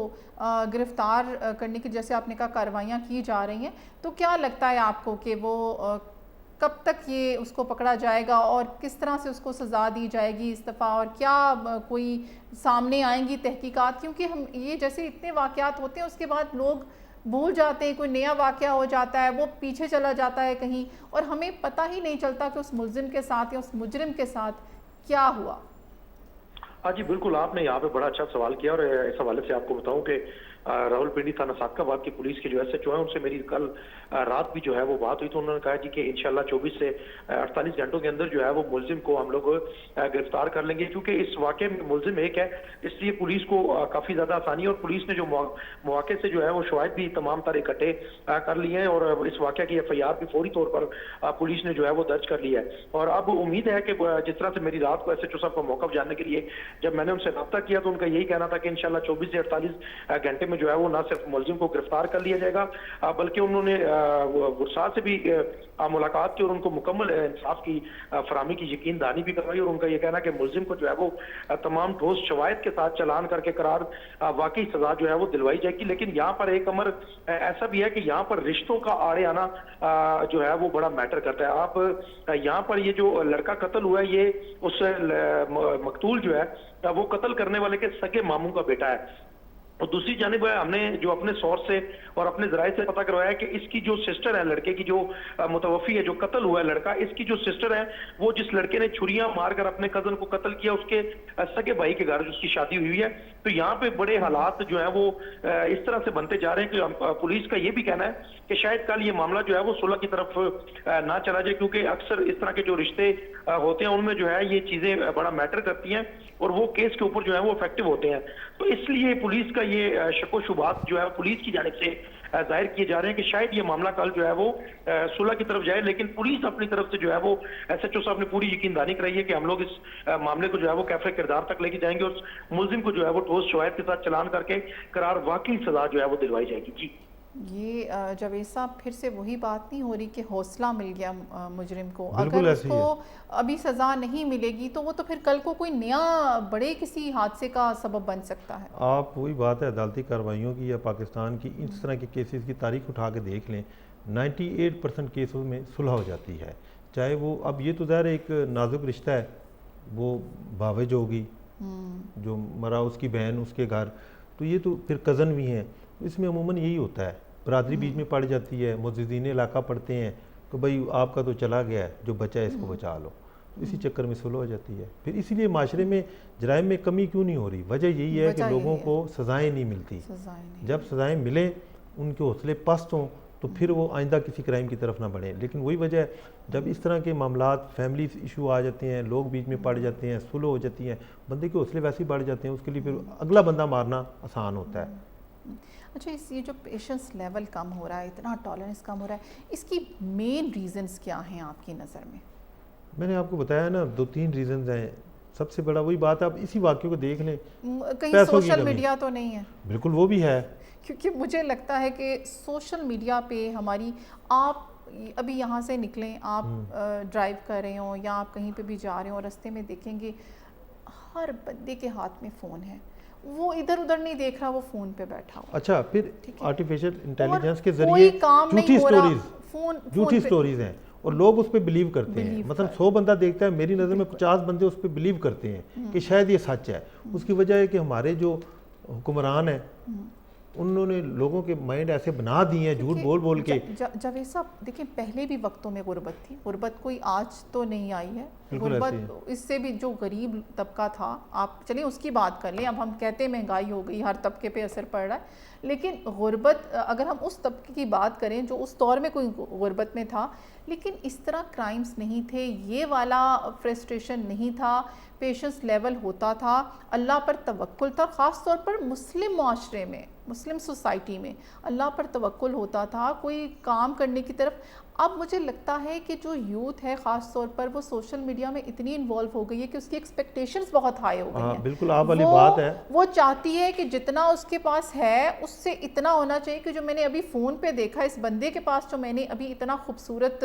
गिरफ़्तार करने की, जैसे आपने कहा, कार्रवाइयाँ की जा रही हैं, तो क्या लगता है आपको कि वो कब तक ये उसको पकड़ा जाएगा और किस तरह से उसको सज़ा दी जाएगी इस दफ़ा, और क्या कोई सामने आएंगी तहकीकात? क्योंकि हम ये जैसे इतने वाक़यात होते हैं उसके बाद लोग भूल जाते हैं, कोई नया वाक़या हो जाता है, वो पीछे चला जाता है कहीं, और हमें पता ही नहीं चलता कि उस मुलजिम के साथ या उस मुजरिम के साथ क्या हुआ। हाँ जी, बिल्कुल, आपने यहाँ पे बड़ा अच्छा सवाल किया। और इस हवाले से आपको बताऊं कि रावलपिंडी थाना सादकाबाद की पुलिस के जो SHO है उनसे मेरी कल रात भी जो है वो बात हुई, तो उन्होंने कहा जी कि इंशाल्लाह 24 से 48 घंटों के अंदर जो है वो मुलजिम को हम लोग गिरफ्तार कर लेंगे। क्योंकि इस वाक़े में मुलजिम एक है, इसलिए पुलिस को काफ़ी ज़्यादा आसानी है, और पुलिस ने जो मौके से जो है वो शवाहिद भी तमाम तरह इकट्ठे कर लिए हैं, और इस वाक़े की FIR भी फौरी तौर पर पुलिस ने जो है वो दर्ज कर लिया है। और अब उम्मीद है कि जिस तरह से मेरी रात को SHO साहब का मौक़िफ़ जानने के लिए जब मैंने उनसे रब्ता किया तो उनका यही कहना था कि इंशाल्लाह 24 से 48 घंटे में जो है वो ना सिर्फ मुलजिम को गिरफ्तार कर लिया जाएगा, बल्कि उन्होंने गुरसार से भी मुलाकात की और उनको मुकम्मल इंसाफ की फराहमी की यकीन दहानी भी करवाई। और उनका यह कहना कि मुलजिम को जो है वो तमाम ठोस शवाहिद के साथ चालान करके करार वाकई सजा जो है वो दिलवाई जाएगी। लेकिन यहाँ पर एक अमर ऐसा भी है कि यहाँ पर रिश्तों का आड़े आना जो है वो बड़ा मैटर करता है। आप यहाँ पर ये जो लड़का कत्ल हुआ है, ये उस मकतूल जो है वो कत्ल करने वाले के सगे मामू का बेटा है। और दूसरी जानिब हमने जो अपने सोर्स से और अपने जराये से पता करवाया कि इसकी जो सिस्टर है, लड़के की जो मुतवफ़ी है, जो कत्ल हुआ है लड़का, इसकी जो सिस्टर है वो जिस लड़के ने छुरियां मारकर अपने कजन को कत्ल किया उसके सगे भाई के घर उसकी शादी हुई है। तो यहाँ पे बड़े हालात जो है वो इस तरह से बनते जा रहे हैं कि पुलिस का ये भी कहना है कि शायद कल ये मामला जो है वो सुलह की तरफ ना चला जाए, क्योंकि अक्सर इस तरह के जो रिश्ते होते हैं उनमें जो है ये चीजें बड़ा मैटर करती हैं और वो केस के ऊपर जो है वो इफेक्टिव होते हैं। तो इसलिए पुलिस का ये शक व शुबात जो है पुलिस की जानिब से जाहिर किए जा रहे हैं कि शायद ये मामला कल जो है वो सुलह की तरफ जाए। लेकिन पुलिस अपनी तरफ से जो है वो SHO साहब ने पूरी यकीनदानी कराई है कि हम लोग इस मामले को जो है वो कैफे किरदार तक लेके जाएंगे और मुलजिम को जो है वो ठोस शवाहिद के साथ चालान करके करार वाकई सजा जो है वो दिलवाई जाएगी। जी, ये जावेद साहब, फिर से वही बात नहीं हो रही कि हौसला मिल गया मुजरिम को? बिल्कुल अगर ऐसे ही उसको है। अभी सज़ा नहीं मिलेगी तो वो तो फिर कल को कोई नया बड़े किसी हादसे का सबब बन सकता है। आप वही बात है अदालती कार्रवाइयों की या पाकिस्तान की इस तरह के केसेस की तारीख उठा के देख लें, 98% केसों में सुलह हो जाती है। चाहे वो, अब ये तो ज़ाहिर एक नाजुक रिश्ता है, वो भावेज होगी जो मरा उसकी बहन उसके घर, तो ये तो फिर कज़न भी हैं, इसमें अमूमन यही होता है, बरादरी बीच में पड़ जाती है, मुअज़्ज़िज़ीन इलाका पढ़ते हैं कि भाई आपका तो चला गया है, जो बचा है इसको बचा लो, तो इसी चक्कर में सुलह हो जाती है। फिर इसीलिए माशरे में जराइम में कमी क्यों नहीं हो रही? वजह यही है कि लोगों को सज़ाएँ नहीं मिलती। जब सज़ाएँ मिलें, उनके हौसले पस्त हों, तो फिर वो आइंदा किसी क्राइम की तरफ ना बढ़ें। लेकिन वही वजह है, जब इस तरह के मामलात, फैमिली इशू आ जाते हैं, लोग बीच में पड़ जाते हैं, सुलह हो जाती हैं, बंदे के हौसले वैसे ही बढ़ जाते हैं, उसके लिए फिर अगला बंदा मारना आसान होता है। अच्छा, ये जो पेशेंस लेवल कम हो रहा है, इतना टॉलरेंस कम हो रहा है, इसकी मेन रीजंस क्या हैं आपकी नज़र में? मैंने आपको बताया ना, 2-3 रीजंस हैं। सबसे बड़ा वही बात है, आप इसी वाक्य को देख लें, कहीं सोशल मीडिया तो नहीं है? बिल्कुल वो भी है, क्योंकि मुझे लगता है कि सोशल मीडिया पे हमारी, आप अभी यहाँ से निकलें, आप ड्राइव कर रहे हो या आप कहीं पे भी जा रहे हो, रास्ते में देखेंगे हर बंदे के हाथ में फ़ोन है, वो इधर उधर नहीं देख रहा, वो फ़ोन पे बैठा हुआ। अच्छा, फिर आर्टिफिशियल इंटेलिजेंस के कोई जरिए काम झूठी नहीं हो रहा, झूठी स्टोरीज हैं और लोग उस पर बिलीव करते हैं। मतलब 100 बंदा देखता है, मेरी नज़र में 50 बंदे उस पर बिलीव करते हैं कि शायद ये सच है। उसकी वजह है कि हमारे जो हुक्मरान हैं उन्होंने लोगों के माइंड ऐसे बना दिए हैं झूठ बोल बोल के। जावेद साहब देखिए, पहले भी वक्तों में गुर्बत थी, गुर्बत कोई आज तो नहीं आई है। गुर्बत इससे भी जो गरीब तबका था, आप चलिए उसकी बात कर लें, अब हम कहते हैं महंगाई हो गई, हर तबके पे असर पड़ रहा है, लेकिन गुर्बत अगर हम उस तबके की बात करें जो उस दौर में कोई गुर्बत में था, लेकिन इस तरह क्राइम्स नहीं थे, ये वाला फ्रस्ट्रेशन नहीं था, पेशेंस लेवल होता था, अल्लाह पर तवक्कुल था। ख़ास तौर पर मुस्लिम माशरे में, मुस्लिम सोसाइटी में अल्लाह पर तवक्कुल होता था, कोई काम करने की तरफ। अब मुझे लगता है कि जो यूथ है ख़ास तौर पर वो सोशल मीडिया में इतनी इन्वॉल्व हो गई है कि उसकी एक्सपेक्टेशंस बहुत हाई हो गई हैं। बिल्कुल आप वाली बात है, वो चाहती है कि जितना उसके पास है उससे इतना होना चाहिए कि जो मैंने अभी फ़ोन पे देखा इस बंदे के पास, जो मैंने अभी इतना खूबसूरत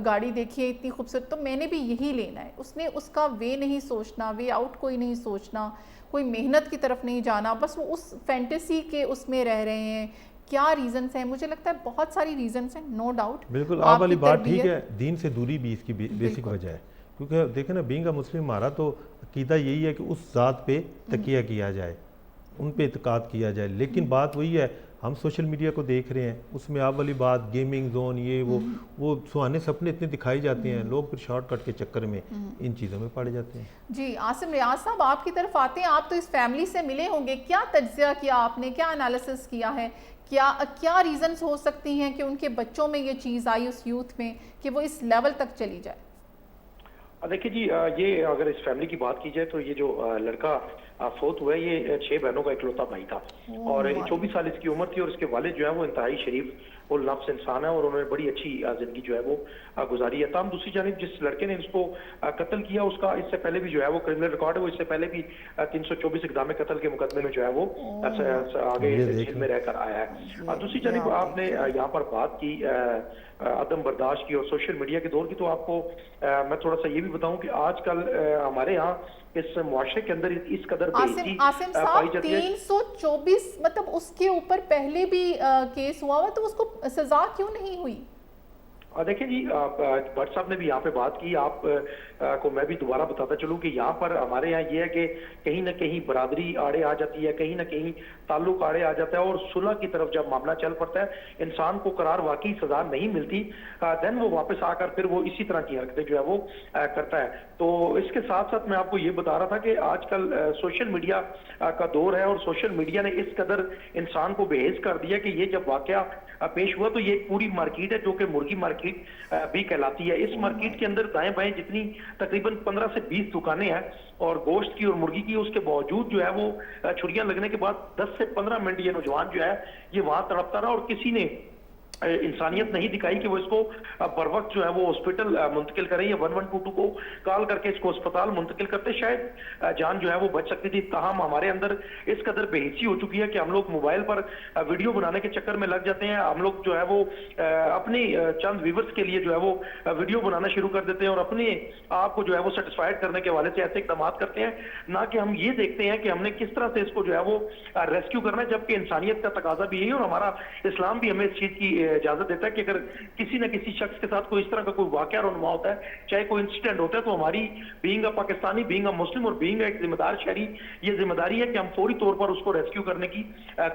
गाड़ी देखी है, इतनी खूबसूरत, तो मैंने भी यही लेना है। उसने उसका वे नहीं सोचना, वे आउट कोई नहीं सोचना, कोई मेहनत की तरफ नहीं जाना, बस वो उस फैंटेसी के उसमें रह रहे हैं। क्या रीजंस हैं? मुझे लगता है बहुत सारी रीजंस हैं, नो डाउट। बिल्कुल आप वाली बात ठीक है, दीन से दूरी भी इसकी बेसिक वजह है, क्योंकि देखें ना, बीइंग अ मुस्लिम हमारा तो अकीदा यही है कि उस ज़ात पे तकिया किया जाए, उन पे इत्काद किया जाए। लेकिन बात वही है, हम सोशल मीडिया को देख रहे हैं, उसमें आप वाली बात गेमिंग जोन, ये वो सुहाने सपने इतने दिखाई जाते हैं, लोग फिर शॉर्टकट के चक्कर में इन चीज़ों में पड़ जाते हैं। जी आसिम रियाज साहब, आपकी तरफ आते हैं, आप तो इस फैमिली से मिले होंगे, क्या तज्ज़िया किया आपने, क्या एनालिसिस किया है, क्या रीजंस हो सकती हैं कि उनके बच्चों में ये चीज़ आई, उस यूथ में, कि वो इस लेवल तक चली जाए? देखिए जी, ये अगर इस फैमिली की बात की जाए तो ये जो लड़का फोत हुआ है, ये 6 बहनों का इकलौता भाई था और 24 साल इसकी उम्र थी और इसके वालिद जो है वो इंतहाई शरीफ और नफ्स इंसान है और उन्होंने बड़ी अच्छी जिंदगी जो है वो गुजारी है। तमाम दूसरी जानिब जिस लड़के ने इसको कत्ल किया, उसका इससे पहले भी जो है वो क्रिमिनल रिकॉर्ड है, वो इससे पहले भी 324 इक़दाम कत्ल के मुकदमे में जो है वो आगे जेल में रहकर आया है। दूसरी जानिब आपने यहाँ पर बात की अदम बर्दाश्त की और सोशल मीडिया के दौर की, तो आपको मैं थोड़ा सा ये भी बताऊं कि आजकल हमारे यहाँ इस मुआशरे के अंदर इस कदर आसिम साहब 324, मतलब उसके ऊपर पहले भी केस हुआ हुआ, तो उसको सजा क्यों नहीं हुई? देखिए जी, भट्ट साहब ने भी यहाँ पे बात की, आप को मैं भी दोबारा बताता चलूं कि यहाँ पर हमारे यहाँ ये है कि कहीं ना कहीं बरादरी आड़े आ जाती है, कहीं ना कहीं ताल्लुक आड़े आ जाता है और सुलह की तरफ जब मामला चल पड़ता है, इंसान को करार वाकई सजा नहीं मिलती, देन वो वापस आकर फिर वो इसी तरह की हरकतें जो है वो करता है। तो इसके साथ साथ मैं आपको ये बता रहा था कि आजकल सोशल मीडिया का दौर है और सोशल मीडिया ने इस कदर इंसान को बेहेज कर दिया कि ये जब वाकया पेश हुआ तो ये एक पूरी मार्केट है जो कि मुर्गी मार्केट भी कहलाती है। इस मार्केट के अंदर दाएं बाएं जितनी तकरीबन 15 से 20 दुकानें हैं और गोश्त की और मुर्गी की, उसके बावजूद जो है वो छुरियां लगने के बाद 10 से 15 मिनट ये नौजवान जो है ये वहां तड़पता रहा और किसी ने इंसानियत नहीं दिखाई कि वो इसको बर वक्त जो है वो हॉस्पिटल मुंतकिल करें या 1122 को कॉल करके इसको अस्पताल मुंतकिल करते, शायद जान जो है वो बच सकती थी। ताहम हमारे अंदर इस कदर बेहिसी हो चुकी है कि हम लोग मोबाइल पर वीडियो बनाने के चक्कर में लग जाते हैं, हम लोग जो है वो अपनी चंद व्यूवर्स के लिए जो है वो वीडियो बनाना शुरू कर देते हैं और अपने आप को जो है वो सेटिस्फाइड करने के हवाले से ऐसे इकदाम करते हैं, ना कि हम ये देखते हैं कि हमने किस तरह से इसको जो है वो रेस्क्यू करना है, जबकि इंसानियत का तकाजा भी यही और हमारा इस्लाम भी हमें इस चीज की इजाजत देता है कि अगर किसी न किसी शख्स के साथ कोई इस तरह का कोई वाकया रुनुमा होता है, चाहे कोई इंसिडेंट होता है, तो हमारी being a Pakistani, being a Muslim और बीइंग एक जिम्मेदार शहरी, ये जिम्मेदारी है कि हम फौरी तौर पर उसको रेस्क्यू करने की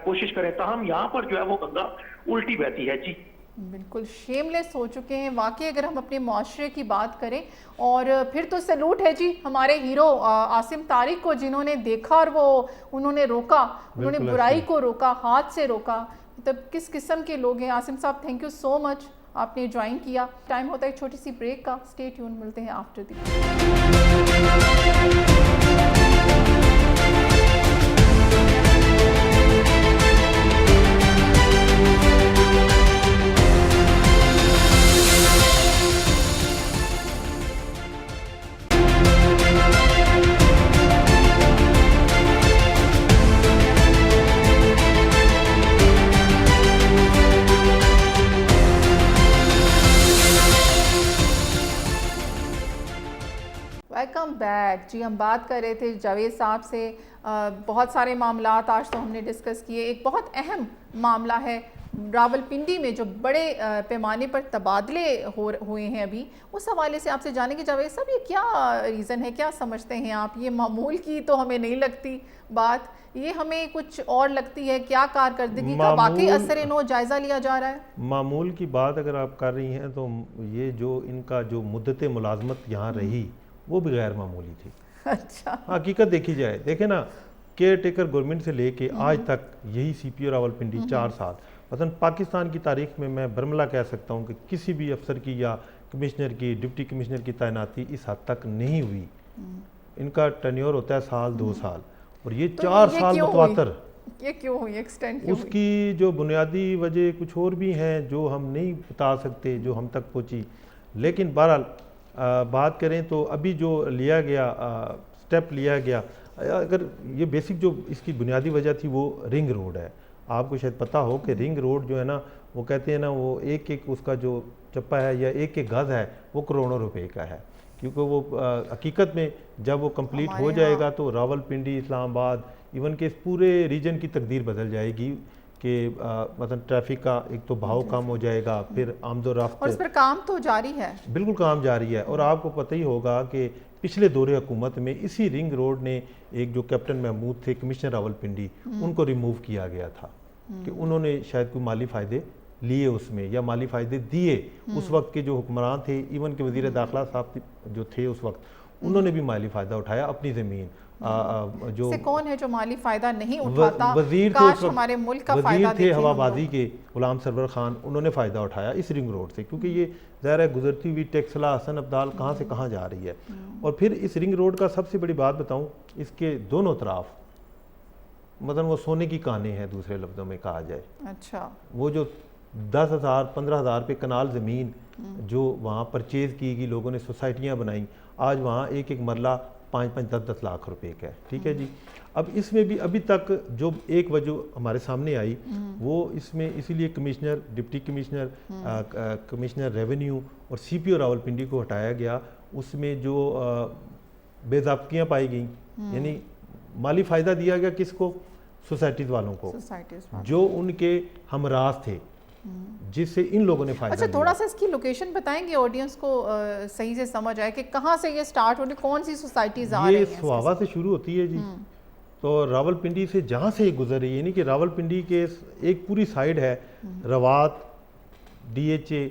कोशिश करें। ताहम यहाँ पर जो है वो गंगा उल्टी बहती है। जी बिल्कुल शेमलेस हो चुके हैं वाकई, अगर हम अपने माशरे की बात करें। और फिर तो सैल्यूट है जी हमारे हीरो आसिम तारिक को, जिन्होंने देखा और वो उन्होंने रोका, उन्होंने बुराई को रोका, हाथ से रोका। मतलब किस किस्म के लोग हैं। आसिम साहब, थैंक यू सो मच, आपने ज्वाइन किया। टाइम होता है एक छोटी सी ब्रेक का, स्टे ट्यून, मिलते हैं आफ्टर दी। वेलकम बैक जी। हम बात कर रहे थे जावेद साहब से, बहुत सारे मामलात आज तो हमने डिस्कस किए। एक बहुत अहम मामला है रावलपिंडी में जो बड़े पैमाने पर तबादले हुए हैं अभी, उस हवाले से आपसे जानेंगे जावेद साहब, ये क्या रीज़न है, क्या समझते हैं आप? ये मामूल की तो हमें नहीं लगती बात, ये हमें कुछ और लगती है, क्या कारकर्दगी का वाकई असर नो जायज़ा लिया जा रहा है? मामूल की बात अगर आप कर रही हैं तो ये जो इनका जो मुद्दत मुलाजमत यहाँ रही वो भी गैर मामूली थी। अच्छा, हकीकत देखी जाए, देखे ना, केयर टेकर गवर्नमेंट से लेके आज तक यही CPO रावलपिंडी 4 साल, मतलब पाकिस्तान की तारीख में मैं बरमला कह सकता हूँ कि किसी भी अफसर की या कमिश्नर की, डिप्टी कमिश्नर की तैनाती इस हद तक नहीं हुई। इनका टेन्योर होता है साल 2 साल, और ये तो 4 साल मुतवातर। ये क्यों हुई, एक्सटेंड क्यों हुई? उसकी जो बुनियादी वजह कुछ और भी हैं जो हम नहीं बता सकते, जो हम तक पहुँची। लेकिन बहरहाल बात करें तो अभी जो लिया गया स्टेप लिया गया, अगर ये बेसिक जो इसकी बुनियादी वजह थी वो रिंग रोड है। आपको शायद पता हो कि रिंग रोड जो है ना, वो कहते हैं ना, वो एक एक उसका जो चप्पा है या एक एक गज है वो करोड़ों रुपए का है, क्योंकि वो हकीकत में जब वो कंप्लीट हो जाएगा तो रावलपिंडी, इस्लामाबाद, इवन के इस पूरे रीजन की तकदीर बदल जाएगी कि मतलब ट्रैफिक का एक तो भाव कम हो जाएगा, फिर आमदोरफ्त, और इस पर काम तो जारी है, बिल्कुल काम जारी है। और आपको पता ही होगा कि पिछले दौरे हुकूमत में इसी रिंग रोड ने एक जो कैप्टन महमूद थे कमिश्नर रावलपिंडी, उनको रिमूव किया गया था कि उन्होंने शायद कोई माली फ़ायदे लिए उसमें या माली फ़ायदे दिए। उस वक्त के जो हुक्मरान थे, इवन के वज़ीर दाखिला साहब जो थे उस वक्त, उन्होंने भी माली फ़ायदा उठाया अपनी ज़मीन। जो से कौन है जो माली फ़ायदा नहीं उठाता? वज़ीर काश हमारे मुल्क का फ़ायदा थे हवाबाजी के गुलाम सरवर खान, उन्होंने फ़ायदा उठाया इस रिंग रोड से, क्योंकि ये ज़ाहिर है गुजरती हुई टेक्सला, हसन अब्दाल कहाँ से कहाँ जा रही है। और फिर इस रिंग रोड का सबसे बड़ी बात बताऊँ, इसके दोनों तरफ मतलब वो सोने की कानें हैं, दूसरे लफ्ज़ों में कहा जाए। अच्छा, वो जो 10,000 15,000 पे कनाल ज़मीन जो वहाँ परचेज़ की गई, लोगों ने सोसाइटियाँ बनाई, आज वहाँ एक एक मरला 5-5 10-10 लाख रुपए का है। ठीक है जी। अब इसमें भी अभी तक जो एक वजह हमारे सामने आई वो इसमें इसीलिए commissioner, deputy commissioner, commissioner revenue और CPO रावलपिंडी को हटाया गया। उसमें जो बेज़ाब्तियाँ पाई गई, यानी माली फ़ायदा दिया गया किसको? सोसाइटीज़ वालों को, जो उनके हमराज थे, जिससे इन लोगों ने फायदा। अच्छा, थोड़ा सा इसकी लोकेशन बताएंगे ऑडियंस को सही से समझ आए कि कहाँ से ये स्टार्ट हो रही, कौन सी सोसाइटीज आ रही हैं? ये स्वावा से शुरू होती है जी। तो रावलपिंडी से जहाँ से गुजर रही है, यानी कि रावलपिंडी के एक पूरी साइड है, रवात, DHA,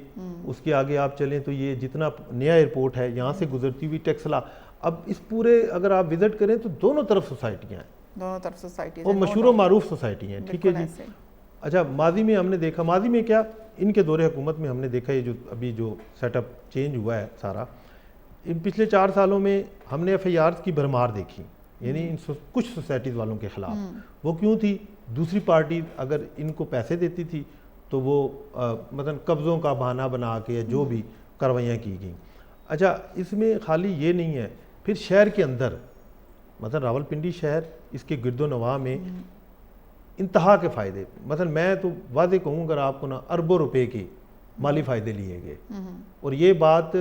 उसके आगे आप चलें तो ये जितना नया एयरपोर्ट है, यहाँ से गुजरती हुई टेक्सला। अब इस पूरे अगर आप विजिट करें तो दोनों तरफ सोसाइटियाँ हैं, दोनों तरफ सोसाइटी और मशहूर मारूफ सोसाइटी हैं। ठीक है जी। अच्छा, माजी में हमने देखा, माजी में क्या, इनके दौरे हुकूमत में हमने देखा ये जो अभी जो सेटअप चेंज हुआ है सारा, इन पिछले 4 सालों में हमने FIRs की भरमार देखी, यानी इन कुछ सोसाइटीज़ वालों के ख़िलाफ़। वो क्यों थी? दूसरी पार्टी अगर इनको पैसे देती थी तो वो मतलब कब्ज़ों का बहाना बना के जो भी कार्रवाइयाँ की गई। अच्छा, इसमें खाली ये नहीं है, फिर शहर के अंदर मतलब रावलपिंडी शहर, इसके गिरदोनवा में इंतहा के फ़ायदे, मतलब मैं तो वादे कहूँ अगर आपको ना अरबों रुपए के माली फ़ायदे लिए गए, और ये बात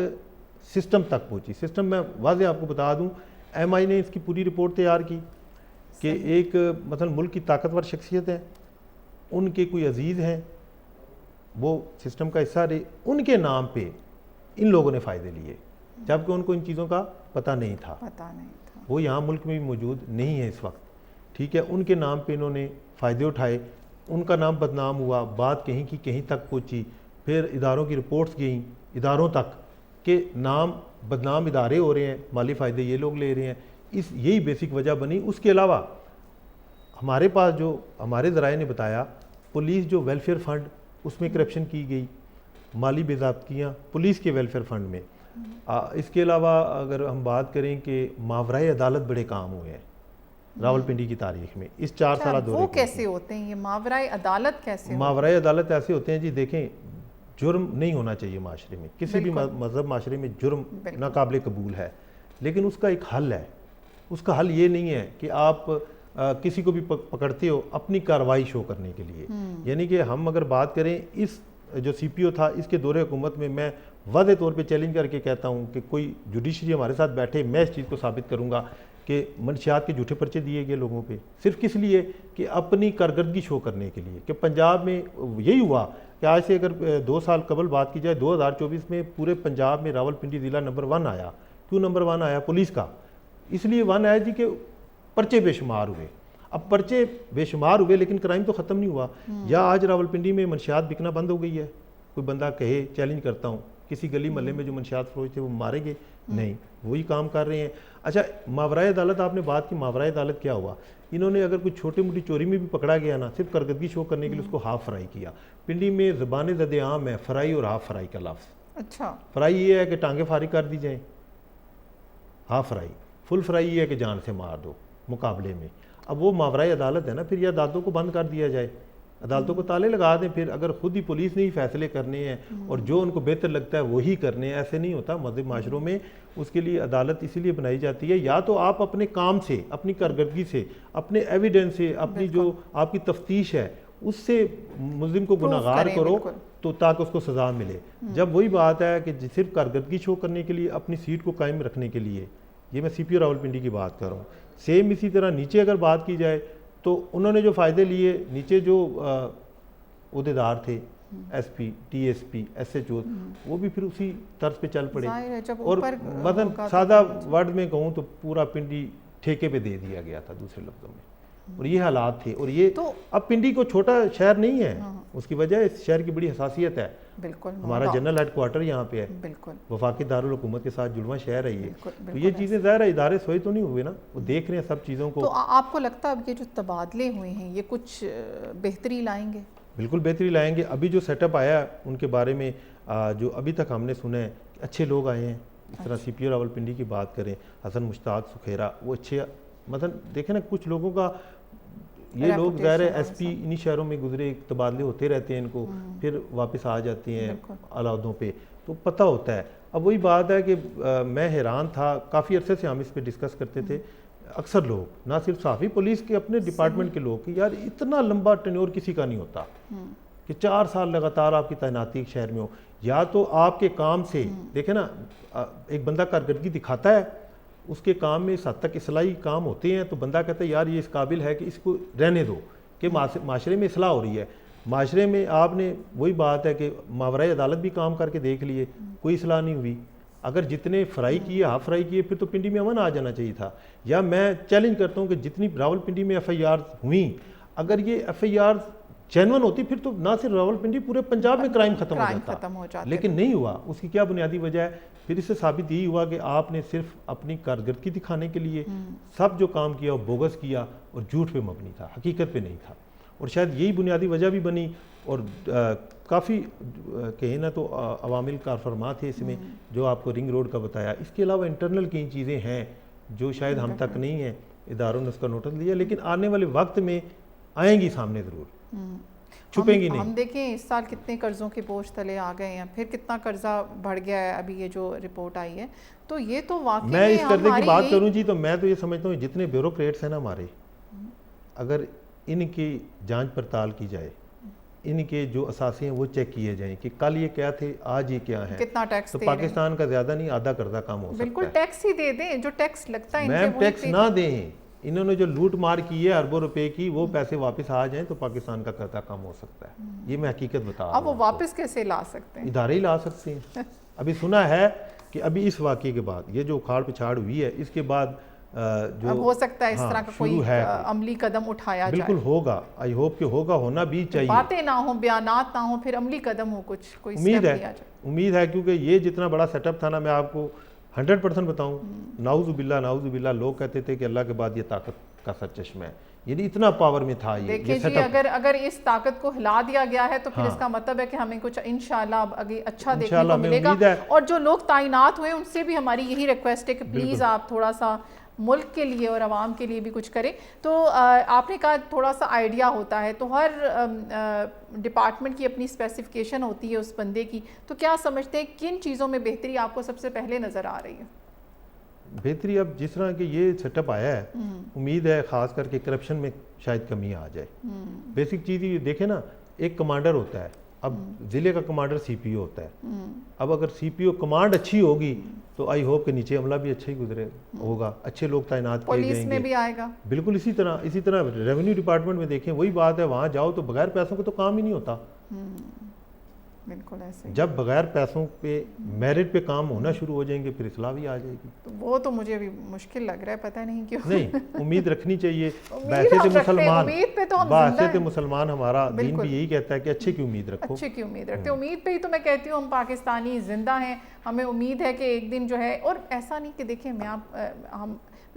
सिस्टम तक पहुँची। सिस्टम में वादे आपको बता दूँ, MI ने इसकी पूरी रिपोर्ट तैयार की कि एक मतलब मुल्क की ताकतवर शख्सियत है, उनके कोई अजीज़ हैं, वो सिस्टम का हिस्सा रहे, उनके नाम पे इन लोगों ने फ़ायदे लिए, जबकि उनको इन चीज़ों का पता नहीं था। वो यहाँ मुल्क में भी मौजूद नहीं है इस वक्त। ठीक है, उनके नाम पे इन्होंने फ़ायदे उठाए, उनका नाम बदनाम हुआ, बात कहीं की कहीं तक पहुँची, फिर इदारों की रिपोर्ट्स गई इदारों तक के नाम बदनाम इदारे हो रहे हैं, माली फ़ायदे ये लोग ले रहे हैं। यही बेसिक वजह बनी। उसके अलावा हमारे पास जो हमारे ज़राए ने बताया, पुलिस जो वेलफेयर फ़ंड, उसमें करप्शन की गई, माली बेज़ाब्तियाँ पुलिस के वेलफेयर फ़ंड में। इसके अलावा अगर हम बात करें कि मावराए अदालत बड़े काम हुए हैं रावलपिंडी की तारीख में इस 4 साल दौरे। वो कैसे होते हैं ये मावराए अदालत? कैसे मावराए अदालत ऐसे होते हैं जी, देखें, जुर्म नहीं होना चाहिए माशरे में, किसी भी मजहब माशरे में जुर्म नाकाबिल कबूल है, लेकिन उसका एक हल है। उसका हल ये नहीं है कि आप किसी को भी पकड़ते हो अपनी कार्रवाई शो करने के लिए। यानी कि हम अगर बात करें, इस जो CPO था, इसके दौरे हुकूमत में मैं वादे तौर पे चैलेंज करके कहता हूँ कि कोई जुडिशरी हमारे साथ बैठे, मैं इस चीज़ को साबित करूँगा कि मंशियात के झूठे पर्चे दिए गए लोगों पे, सिर्फ किस लिए कि अपनी कारकर्दगी शो करने के लिए। कि पंजाब में यही हुआ कि आज से अगर 2 साल कबल बात की जाए, 2024 में पूरे पंजाब में रावलपिंडी ज़िला नंबर 1 आया। क्यों नंबर 1 आया? पुलिस का इसलिए 1 आया जी कि पर्चे बेशुमार हुए। अब पर्चे बेशुमार हुए लेकिन क्राइम तो ख़त्म नहीं हुआ। या आज रावलपिंडी में मंशियात बिकना बंद हो गई है? कोई बंदा कहे चैलेंज करता हूँ, किसी गली मोहल्ले में जो मंशियात फरोश थे वो मारे गए? नहीं, वही काम कर रहे हैं। अच्छा, मावराए अदालत आपने बात की, मावराए अदालत क्या हुआ? इन्होंने अगर कुछ छोटी मोटी चोरी में भी पकड़ा गया ना, सिर्फ कारकर्दगी शो करने के लिए उसको हाफ फ्राई किया। पिंडी में ज़बान ज़द आम है फ्राई और हाफ फ्राई का लफ्ज़। अच्छा, फ्राई ये है कि टांगे फारी कर दी जाए, हाफ फ्राई। फुल फ्राई ये है कि जान से मार दो मुकाबले में। अब वो मावराए अदालत है ना, फिर ये अदालतों को बंद कर दिया जाए, अदालतों को ताले लगा दें। फिर अगर खुद ही पुलिस ने ही फैसले करने हैं और जो उनको बेहतर लगता है वही करने हैं, ऐसे नहीं होता मज़हब माशरों में। उसके लिए अदालत इसीलिए बनाई जाती है, या तो आप अपने काम से, अपनी कारकर्दगी से, अपने एविडेंस से, अपनी जो आपकी तफ्तीश है उससे मुल्ज़िम को गुनाहगार करो तो ताकि उसको सज़ा मिले। जब वही बात है कि सिर्फ कारकर्दगी शो करने के लिए, अपनी सीट को कायम रखने के लिए, ये मैं CPO रावलपिंडी की बात कर रहा हूँ। सेम इसी तरह नीचे अगर बात की जाए तो उन्होंने जो फ़ायदे लिए, नीचे जो उहदेदार थे SP, TSP, SHO, वो भी फिर उसी तर्ज पे चल पड़े। और मतलब सादा वर्ड में कहूँ तो पूरा पिंडी ठेके पे दे दिया गया था दूसरे लफ्ज़ों में, और ये हालात थे। और ये तो अब पिंडी को छोटा शहर नहीं है, उसकी वजह इस शहर की बड़ी हसासियत है। बिल्कुल, हमारा जनरल हेडक्वार्टर यहाँ पे है, बिल्कुल वफाकी दारुल हुकूमत के साथ जुड़वा शहर है ये। तो ये चीज़ें ज़ाहिर है इदारे सोए तो नहीं हुए ना, वो देख रहे हैं सब चीज़ों को। तो आपको लगता है अब ये जो तबादले हुए हैं ये कुछ बेहतरी लाएंगे? बिल्कुल बेहतरी लाएंगे। अभी जो सेटअप आया है उनके बारे में जो अभी तक हमने सुना है, अच्छे लोग आए हैं। इस तरह CPO रावलपिंडी की बात करें, हसन मुश्ताक सुखेरा, वो अच्छे, मतलब देखें ना कुछ लोगों का, ये लोग ज़ाहिर है SP इन्हीं शहरों में गुजरे, तबादले होते रहते हैं इनको, फिर वापस आ जाते हैं अलाहदों पे, तो पता होता है। अब वही बात है कि मैं हैरान था, काफ़ी अरसे से हम इस पे डिस्कस करते थे, अक्सर लोग, ना सिर्फ साफ़ी, पुलिस के अपने डिपार्टमेंट के लोग, कि यार इतना लंबा टेन्योर किसी का नहीं होता कि 4 साल लगातार आपकी तैनाती शहर में हो। या तो आपके काम से देखें ना, एक बंदा कारकर्दगी दिखाता है, उसके काम में इस हद तक इस्लाही काम होते हैं, तो बंदा कहता है यार ये इस काबिल है कि इसको रहने दो, कि माशरे में इस्लाह हो रही है। माशरे में आपने वही बात है कि मावराए अदालत भी काम करके देख लिए, कोई इस्लाह नहीं हुई। अगर जितने फ्राई किए, हाफ फ्राई किए, फिर तो पिंडी में अमन आ जाना चाहिए था। या मैं चैलेंज करता हूँ कि जितनी रावलपिंडी में FIR हुई, अगर ये FIR जेन्युइन होती, फिर तो ना सिर्फ रावलपिंडी, पूरे पंजाब में क्राइम खत्म हो जाता। लेकिन नहीं हुआ। उसकी क्या बुनियादी वजह है? फिर इससे साबित यही हुआ कि आपने सिर्फ अपनी कारकर्दगी दिखाने के लिए सब जो काम किया वो बोगस किया और झूठ पे मबनी था, हकीकत पे नहीं था। और शायद यही बुनियादी वजह भी बनी। और काफ़ी कहें ना तो अवामिल कारफरमा थे इसमें, जो आपको रिंग रोड का बताया। इसके अलावा इंटरनल कई चीज़ें हैं जो शायद हम तक नहीं है, इदारों ने उसका नोटिस लिया, लेकिन आने वाले वक्त में आएंगी सामने ज़रूर, छुपेंगी नहीं। हम देखें इस साल कितने कर्ज़ों के बोझ तले आ गए हैं, फिर कितना कर्जा बढ़ गया है, अभी ये जो रिपोर्ट आई है। तो ये तो वाकई मैं इस कर्जे की बात करूं जी, तो मैं तो ये समझता हूँ जितने ब्यूरोक्रेट्स हैं ना हमारे, अगर इनकी जांच पड़ताल की जाए, इनके जो असासे हैं वो चेक किए जाएं कि कल ये क्या थे, आज ये क्या है, कितना टैक्स तो पाकिस्तान का ज़्यादा नहीं आधा कर्जा कम हो सकता है। बिल्कुल टैक्स ही दे दें, जो टैक्स लगता है मैम टैक्स ना दें। इन्होंने जो लूट मार की है अरबों रुपए की, वो पैसे वापस आ जाएं तो पाकिस्तान का कर्जा कम हो सकता है। ये मैं हकीकत बता रहा हूं। अब वो वापस कैसे ला सकते हैं? इदारे ही ला सकते हैं। अभी सुना है कि अभी इस वाक़े के बाद, ये जो उखाड़ पिछाड़ हुई है, इसके बाद जो अब हो सकता है इस तरह का कोई अमली कदम उठाया जाए। बिल्कुल होगा, आई होप कि होगा, होना भी चाहिए। बातें ना हो, बयानात ना हो, फिर अमली कदम हो, कुछ कोई उम्मीद है क्योंकि ये जितना बड़ा सेटअप था ना, मैं आपको 100% बताऊं, नाउज़ुबिल्लाह लोग कहते थे कि अल्लाह के बाद ये ताकत का सरचश्मा है, यानी इतना पावर में था ये। देखिए जी, अगर इस ताकत को हिला दिया गया है तो फिर इसका मतलब है कि हमें कुछ इंशाल्लाह आगे अच्छा देखने को मिलेगा। और जो लोग तैनात हुए उनसे भी हमारी यही रिक्वेस्ट है कि प्लीज़ आप थोड़ा सा मुल्क के लिए और आवाम के लिए भी कुछ करें। तो आपने कहा थोड़ा सा आइडिया होता है, तो हर डिपार्टमेंट की अपनी स्पेसिफिकेशन होती है उस बंदे की, तो क्या समझते हैं किन चीज़ों में बेहतरी आपको सबसे पहले नज़र आ रही है? बेहतरी अब जिस तरह के ये सेटअप आया है, उम्मीद है ख़ास करके करप्शन में शायद कमी आ जाए। बेसिक चीज़ ये देखें ना, एक कमांडर होता है, अब ज़िले का कमांडर सीपीओ होता है। अब अगर सीपीओ कमांड अच्छी होगी तो आई होप के नीचे अमला भी अच्छा ही गुजरे होगा, अच्छे लोग तैनात किए पुलिस जाएंगे। में भी आएगा। बिल्कुल इसी तरह रेवेन्यू डिपार्टमेंट में देखें वही बात है, वहाँ जाओ तो बगैर पैसों के तो काम ही नहीं होता। बिल्कुल ऐसे। जब बगैर पैसों पे मेरिट पे काम होना शुरू हो जाएंगे फिर इस्लाह भी आ जाएगी। तो वो तो मुझे अभी मुश्किल लग रहा है, पता नहीं क्यों। नहीं, उम्मीद रखनी चाहिए। उम्मीद हम रखते हैं, उम्मीद पे तो हम जिंदा हैं। मुसलमान हमारा दीन बिल्कुल। भी यही कहता है कि अच्छे की उम्मीद रखो। अच्छे की उम्मीद रखते हैं, उम्मीद पे ही तो मैं कहती हूँ हम पाकिस्तानी जिंदा हैं, हमें उम्मीद है कि एक दिन जो है, और ऐसा नहीं कि देखिए मैं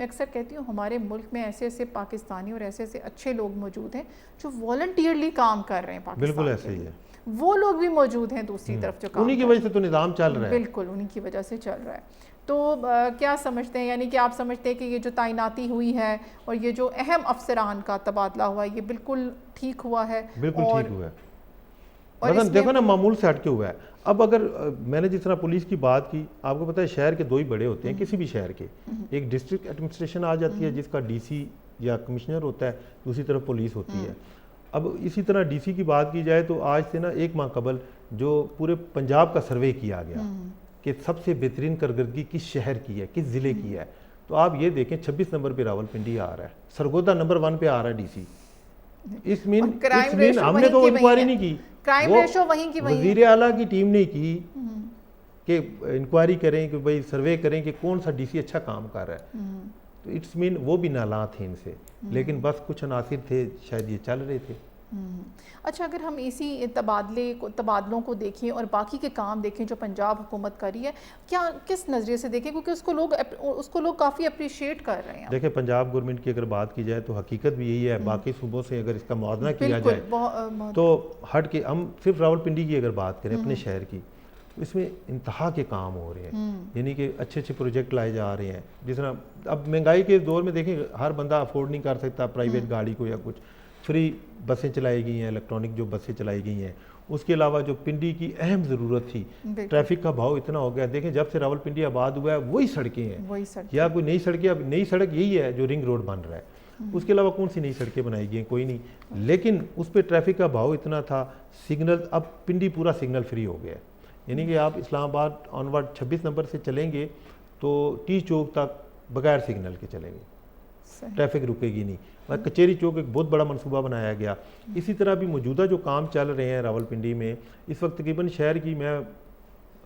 अक्सर कहती हूँ हमारे मुल्क में ऐसे ऐसे पाकिस्तानी और ऐसे ऐसे अच्छे लोग मौजूद हैं जो वॉलंटियरली काम कर रहे हैं पाकिस्तान। बिल्कुल ऐसे ही है, वो लोग भी मौजूद हैं दूसरी तरफ जो काम उन्हीं की वजह से तो निज़ाम चल रहा है। बिल्कुल उन्हीं की वजह से चल रहा है। तो क्या समझते हैं, यानी कि आप समझते हैं कि ये जो तैनाती हुई है और ये जो अहम अफसरान का तबादला हुआ है ये बिल्कुल ठीक हुआ है? बिल्कुल ठीक हुआ है। और मतलब देखो ना मामूल से हटके हुआ है। अब अगर मैंने जिस तरह पुलिस की बात की, आपको पता है शहर के दो ही बड़े होते हैं किसी भी शहर के, एक डिस्ट्रिक्ट एडमिनिस्ट्रेशन आ जाती है जिसका डीसी या कमिश्नर होता है, दूसरी तरफ पुलिस होती है। अब इसी तरह डीसी की बात की जाए तो आज से ना 1 माह कबल जो पूरे पंजाब का सर्वे किया गया कि सबसे बेहतरीन कारकर्दगी किस शहर की है, किस ज़िले की है, तो आप ये देखें 26 नंबर पे रावलपिंडी आ रहा है, सरगोदा नंबर 1 पे आ रहा है डीसी। इस मीन हमने तो इंक्वायरी नहीं की, क्राइम रेशो वहीं की वहीं। वज़ीर आला की टीम ने की कि इंक्वायरी करें कि भाई सर्वे करें कि कौन सा डीसी अच्छा काम कर रहा है। तो इट्स मीन वो भी नाला थे इनसे, लेकिन बस कुछ अनासिर थे शायद ये चल रहे थे। अच्छा, अगर हम इसी तबादलों को देखें और बाकी के काम देखें जो पंजाब हुकूमत कर रही है, क्या किस नज़रिए से देखें, क्योंकि उसको लोग काफ़ी अप्रिशिएट कर रहे हैं। देखिए पंजाब गवर्नमेंट की अगर बात की जाए तो हकीकत भी यही है, बाकी सूबों से अगर इसका मुआवजा किया जाए तो हट के हम सिर्फ रावलपिंडी की अगर बात करें अपने शहर की, इसमें इंतहा के काम हो रहे हैं, यानी कि अच्छे अच्छे प्रोजेक्ट लाए जा रहे हैं। जिस तरह अब महंगाई के दौर में देखें हर बंदा अफोर्ड नहीं कर सकता प्राइवेट गाड़ी को या कुछ, फ्री बसें चलाई गई हैं, इलेक्ट्रॉनिक जो बसें चलाई गई हैं। उसके अलावा जो पिंडी की अहम ज़रूरत थी, ट्रैफिक का भाव इतना हो गया, देखें जब से रावलपिंडी आबाद हुआ है वही सड़कें हैं, या कोई नई सड़कें, अब नई सड़क यही है जो रिंग रोड बन रहा है, उसके अलावा कौन सी नई सड़कें बनाई गई हैं, कोई नहीं। लेकिन उस पर ट्रैफिक का भाव इतना था, सिग्नल, अब पिंडी पूरा सिग्नल फ्री हो गया है, यानी कि आप इस्लामाबाद ऑनवर्ड 26 नंबर से चलेंगे तो टी चौक तक बगैर सिग्नल के चलेंगे, ट्रैफिक रुकेगी नहीं। कचेरी चौक एक बहुत बड़ा मंसूबा बनाया गया। इसी तरह भी मौजूदा जो काम चल रहे हैं रावलपिंडी में इस वक्त तकरीबन शहर की, मैं